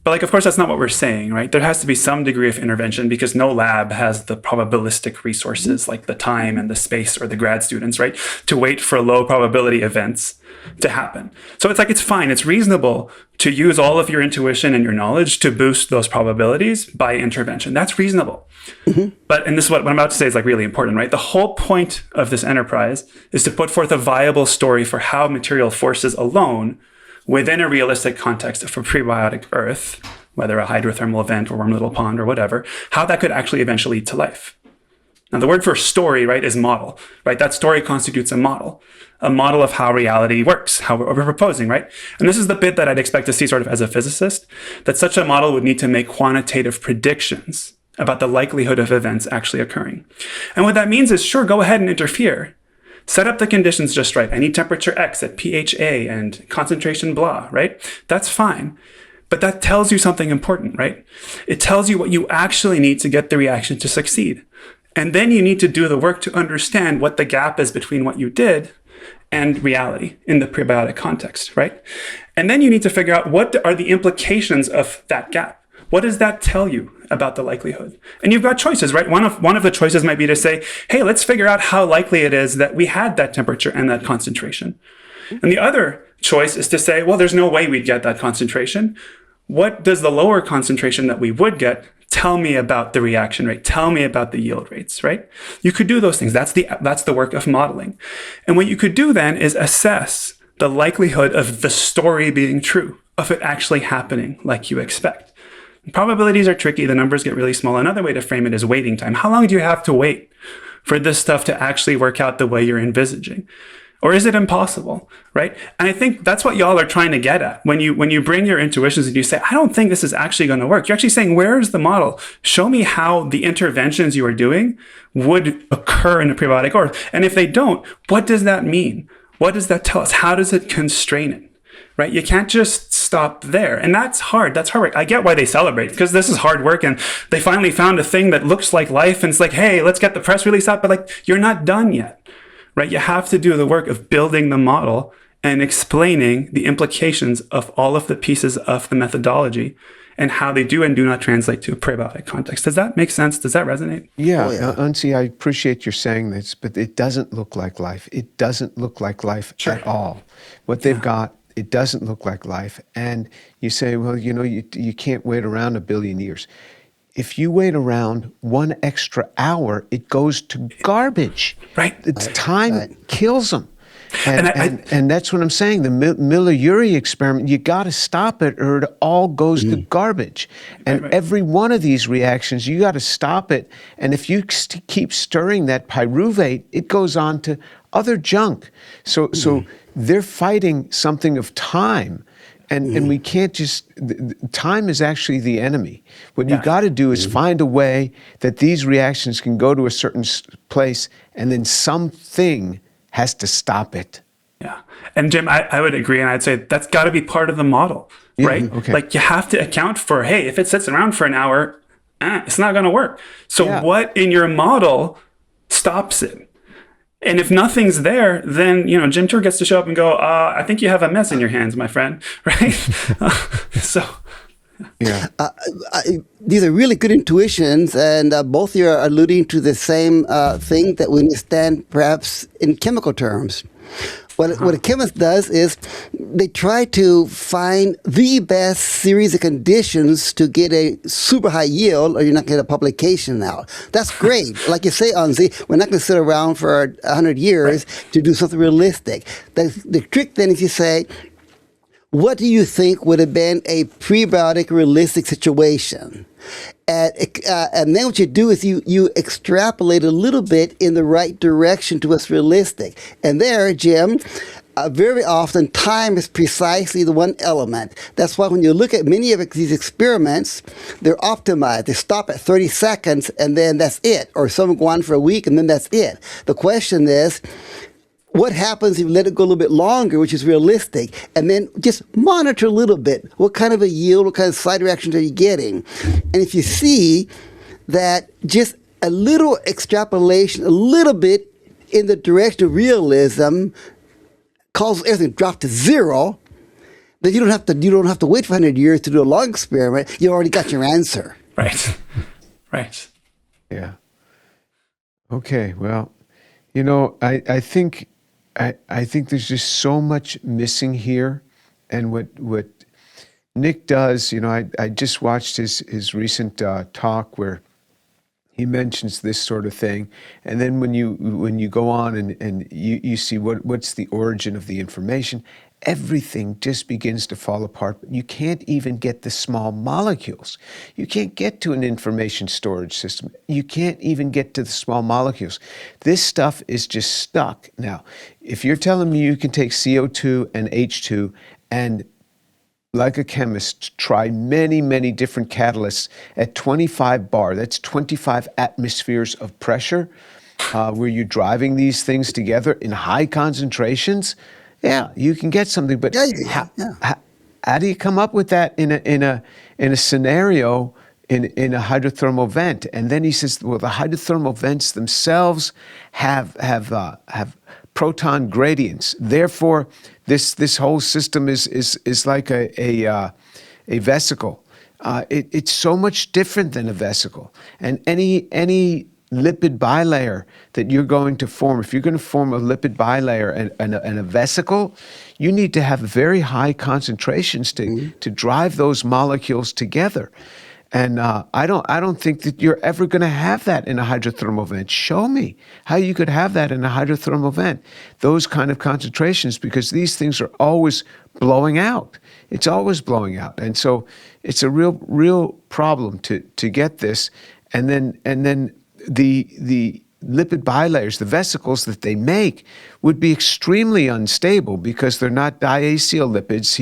But of course, that's not what we're saying, right? There has to be some degree of intervention because no lab has the probabilistic resources like the time and the space or the grad students, right? To wait for low probability events to happen. So it's fine. It's reasonable to use all of your intuition and your knowledge to boost those probabilities by intervention. That's reasonable. But, and this is what I'm about to say is really important, right? The whole point of this enterprise is to put forth a viable story for how material forces alone within a realistic context of a prebiotic earth, whether a hydrothermal event or warm little pond or whatever, how that could actually eventually lead to life. Now, the word for story, right, is model, right? That story constitutes a model of how reality works, how we're proposing, right? And this is the bit that I'd expect to see sort of as a physicist, that such a model would need to make quantitative predictions about the likelihood of events actually occurring. And what that means is, sure, go ahead and interfere. Set up the conditions just right. I need temperature X at pH A and concentration blah, right? That's fine. But that tells you something important, right? It tells you what you actually need to get the reaction to succeed. And then you need to do the work to understand what the gap is between what you did and reality in the prebiotic context, right? And then you need to figure out what are the implications of that gap. What does that tell you about the likelihood? And you've got choices, right? One of the choices might be to say, hey, let's figure out how likely it is that we had that temperature and that concentration. And the other choice is to say, well, there's no way we'd get that concentration. what does the lower concentration that we would get tell me about the reaction rate? Tell me about the yield rates, right? You could do those things. That's the work of modeling. And what you could do then is assess the likelihood of the story being true, of it actually happening like you expect. Probabilities are tricky. The numbers get really small. Another way to frame it is waiting time. How long do you have to wait for this stuff to actually work out the way you're envisaging? Or is it impossible, right? And I think that's what y'all are trying to get at. When you bring your intuitions and you say, I don't think this is actually going to work, you're actually saying, where's the model? Show me how the interventions you are doing would occur in a prebiotic. And if they don't, what does that mean? What does that tell us? How does it constrain it? Right? You can't just stop there. And that's hard. That's hard work. I get why they celebrate, because this is hard work and they finally found a thing that looks like life. And it's like, hey, let's get the press release out. But like, you're not done yet. Right? You have to do the work of building the model and explaining the implications of all of the pieces of the methodology and how they do and do not translate to a prebiotic context. Does that make sense? Does that resonate? Yeah, Oh, yeah. Onsi, I appreciate your saying this, but it doesn't look like life. It doesn't look like life at all. What they've got, it doesn't look like life. And you say, well, you can't wait around 1 billion years. If you wait around 1 extra hour, it goes to garbage. Right. It's time kills them. And And that's what I'm saying. The Miller-Urey experiment, you got to stop it or it all goes to garbage. And every one of these reactions, you got to stop it. And if you keep stirring that pyruvate, it goes on to other junk. So they're fighting something of time. And we can't just, time is actually the enemy. What you got to do is find a way that these reactions can go to a certain place and then something has to stop it. Yeah. And Jim, I would agree. And I'd say that's got to be part of the model, right? Okay. Like you have to account for, hey, if it sits around for an hour, it's not going to work. So what in your model stops it? And if nothing's there, then, Jim Tour gets to show up and go, I think you have a mess in your hands, my friend, right? These are really good intuitions, and both you are alluding to the same thing that we understand perhaps in chemical terms. What a chemist does is they try to find the best series of conditions to get a super high yield, or you're not going to get a publication out. That's great. Like you say, Onsi, we're not going to sit around for 100 years to do something realistic. The trick then is you say, what do you think would have been a prebiotic realistic situation? And then what you do is you extrapolate a little bit in the right direction to what's realistic. And there, Jim, very often time is precisely the one element. That's why when you look at many of these experiments, they're optimized. They stop at 30 seconds and then that's it. Or some go on for a week and then that's it. The question is, what happens if you let it go a little bit longer, which is realistic, and then just monitor a little bit. What kind of a yield, what kind of side reactions are you getting? And if you see that just a little extrapolation, a little bit in the direction of realism causes everything to drop to zero, then you don't have to wait for 100 years to do a long experiment. You already got your answer. Right. Right. Yeah. Okay. Well, I think there's just so much missing here, and what Nick does, I just watched his recent talk where he mentions this sort of thing, and then when you go on and you see what's the origin of the information, everything just begins to fall apart. You can't even get the small molecules. You can't get to an information storage system. You can't even get to the small molecules. This stuff is just stuck. Now, if you're telling me you can take CO2 and H2 and, like a chemist, try many, many different catalysts at 25 bar, that's 25 atmospheres of pressure, where you're driving these things together in high concentrations, yeah, you can get something, but how do you come up with that in a scenario in a hydrothermal vent? And then he says, well, the hydrothermal vents themselves have proton gradients. Therefore, this whole system is like a vesicle. It's so much different than a vesicle. And any lipid bilayer that you're going to form, if you're going to form a lipid bilayer and a vesicle, you need to have very high concentrations to drive those molecules together. And I don't think that you're ever going to have that in a hydrothermal vent. Show me how you could have that in a hydrothermal vent, those kind of concentrations, because these things are always blowing out. It's always blowing out. And so it's a real problem to get this. And then the lipid bilayers, the vesicles that they make, would be extremely unstable because they're not diacetyl lipids.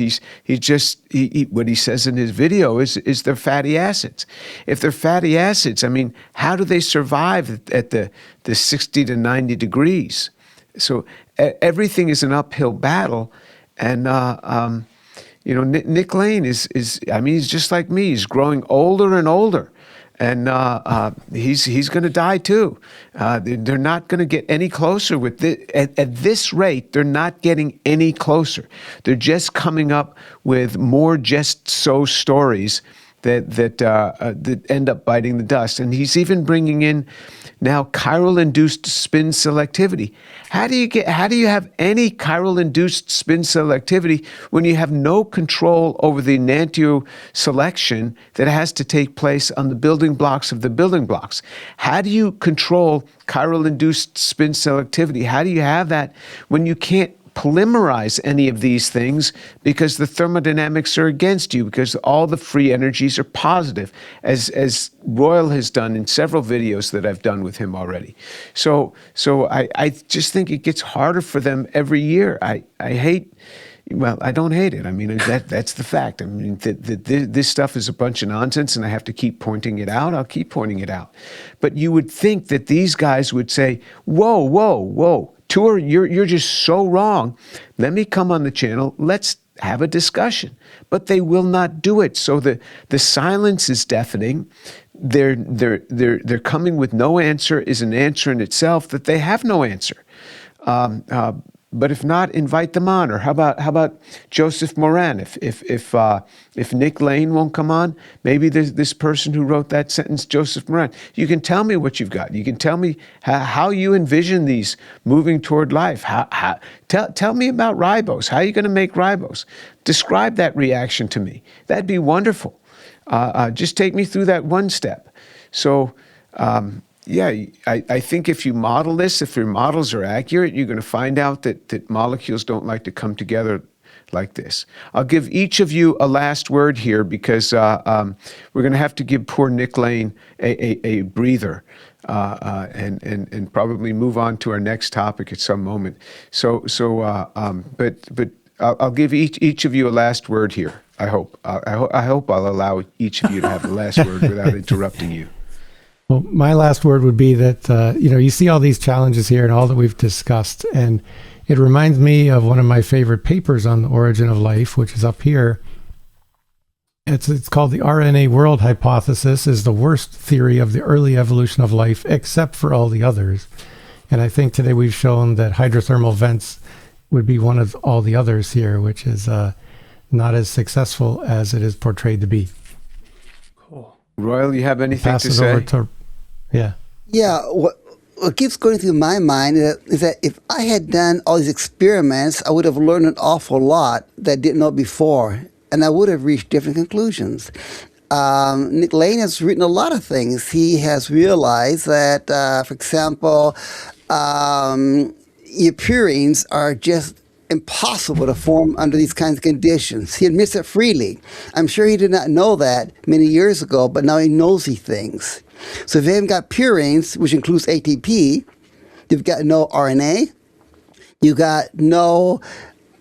What he says in his video is they're fatty acids. If they're fatty acids, I mean, how do they survive at the 60 to 90 degrees? So everything is an uphill battle. And, Nick Lane is he's just like me. He's growing older and older. And he's going to die too. They're not going to get any closer with this. At this rate, they're not getting any closer. They're just coming up with more just so stories that end up biting the dust. And he's even bringing in now chiral-induced spin selectivity. How do you have any chiral-induced spin selectivity when you have no control over the enantiomer selection that has to take place on the building blocks of the building blocks? How do you control chiral-induced spin selectivity? How do you have that when you can't polymerize any of these things because the thermodynamics are against you, because all the free energies are positive, as Royal has done in several videos that I've done with him already. So I just think it gets harder for them every year. I don't hate it. I mean, that's the fact. I mean, this stuff is a bunch of nonsense, and I have to keep pointing it out. I'll keep pointing it out. But you would think that these guys would say, whoa, Tour, you're just so wrong. Let me come on the channel. Let's have a discussion. But they will not do it. So the silence is deafening. They're coming with no answer is an answer in itself that they have no answer. But if not, invite them on. Or how about Joseph Moran? If Nick Lane won't come on, maybe this person who wrote that sentence, Joseph Moran. You can tell me what you've got. You can tell me how you envision these moving toward life. Tell me about ribose. How are you going to make ribose? Describe that reaction to me. That'd be wonderful. Just take me through that one step. So. I think if you model this, if your models are accurate, you're going to find out that molecules don't like to come together like this. I'll give each of you a last word here because we're going to have to give poor Nick Lane a breather and probably move on to our next topic at some moment. But I'll give each of you a last word here. I hope I'll allow each of you to have the last word without interrupting you. Well, my last word would be that, you see all these challenges here and all that we've discussed, and it reminds me of one of my favorite papers on the origin of life, which is up here. It's called the RNA world hypothesis is the worst theory of the early evolution of life, except for all the others. And I think today we've shown that hydrothermal vents would be one of all the others here, which is not as successful as it is portrayed to be. Royal, you have anything Pass to it say? over to, yeah. Yeah, what keeps going through my mind is that if I had done all these experiments, I would have learned an awful lot that I didn't know before, and I would have reached different conclusions. Nick Lane has written a lot of things. He has realized that, for example, your purines are just impossible to form under these kinds of conditions. He admits it freely. I'm sure he did not know that many years ago, but now he knows these things. So if you haven't got purines, which includes ATP, you've got no RNA, you've got no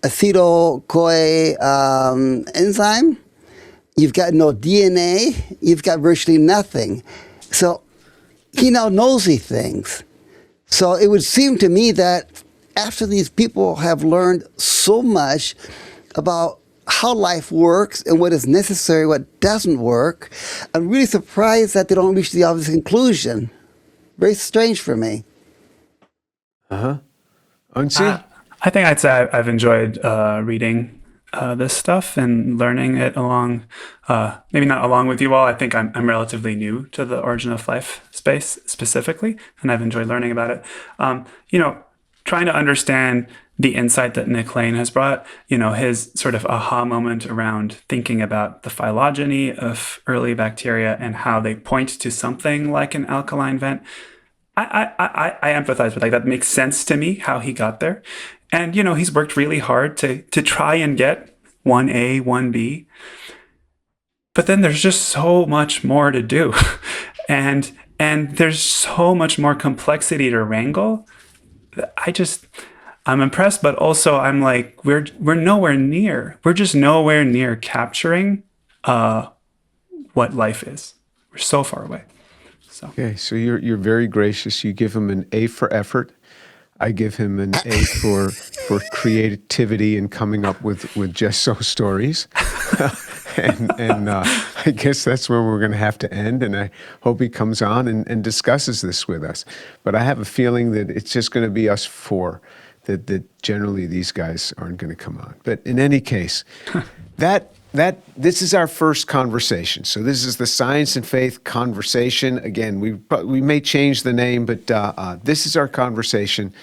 acetyl-CoA enzyme, you've got no DNA, you've got virtually nothing. So he now knows these things. So it would seem to me that after these people have learned so much about how life works and what is necessary, what doesn't work, I'm really surprised that they don't reach the obvious conclusion. Very strange for me. Onsi? I think I'd say I've enjoyed reading this stuff and learning it along, maybe not along with you all. I think I'm relatively new to the origin of life space specifically, and I've enjoyed learning about it. Trying to understand the insight that Nick Lane has brought, his sort of aha moment around thinking about the phylogeny of early bacteria and how they point to something like an alkaline vent. I empathize with that makes sense to me how he got there. And, he's worked really hard to try and get 1A, 1B. But then there's just so much more to do. and there's so much more complexity to wrangle. I'm impressed, but also I'm like, we're nowhere near. We're just nowhere near capturing what life is. We're so far away. So. Okay, so you're very gracious. You give him an A for effort. I give him an A for creativity and coming up with just so stories. and I guess that's where we're going to have to end. And I hope he comes on and discusses this with us. But I have a feeling that it's just going to be us four, that generally these guys aren't going to come on. But in any case, this is our first conversation. So this is the Science and Faith conversation. Again, we may change the name, but this is our conversation.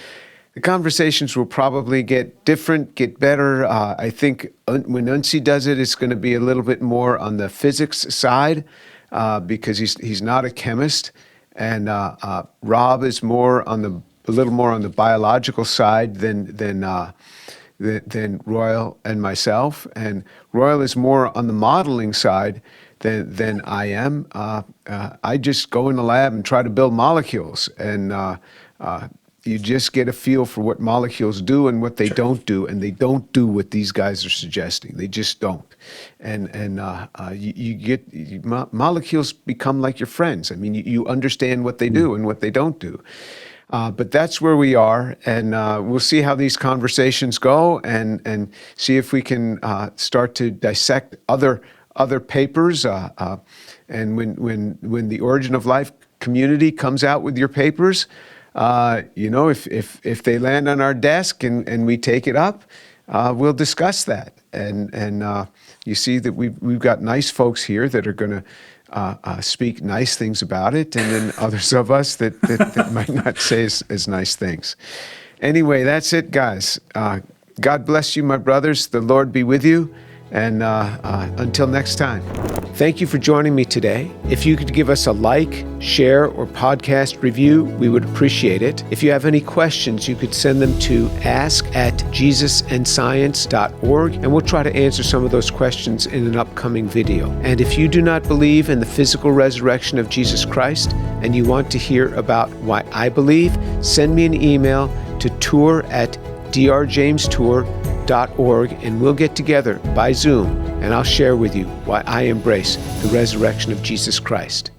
The conversations will probably get different, get better. I think when Onsi does it, it's going to be a little bit more on the physics side because he's not a chemist, and Rob is a little more on the biological side than Royal and myself, and Royal is more on the modeling side than I am. I just go in the lab and try to build molecules, and you just get a feel for what molecules do and what they don't do, and they don't do what these guys are suggesting. They just don't. And molecules become like your friends. I mean, you understand what they do and what they don't do. But that's where we are, and we'll see how these conversations go, and see if we can start to dissect other papers. And when the Origin of Life community comes out with your papers, if they land on our desk and we take it up, we'll discuss that. And you see that we've got nice folks here that are going to speak nice things about it, and then others of us that might not say as nice things. Anyway, that's it, guys. God bless you, my brothers. The Lord be with you. And until next time, thank you for joining me today. If you could give us a like, share, or podcast review, we would appreciate it. If you have any questions, you could send them to ask@jesusandscience.org, and we'll try to answer some of those questions in an upcoming video. And if you do not believe in the physical resurrection of Jesus Christ, and you want to hear about why I believe, send me an email to tour@drjamestour.org, and we'll get together by Zoom, and I'll share with you why I embrace the resurrection of Jesus Christ.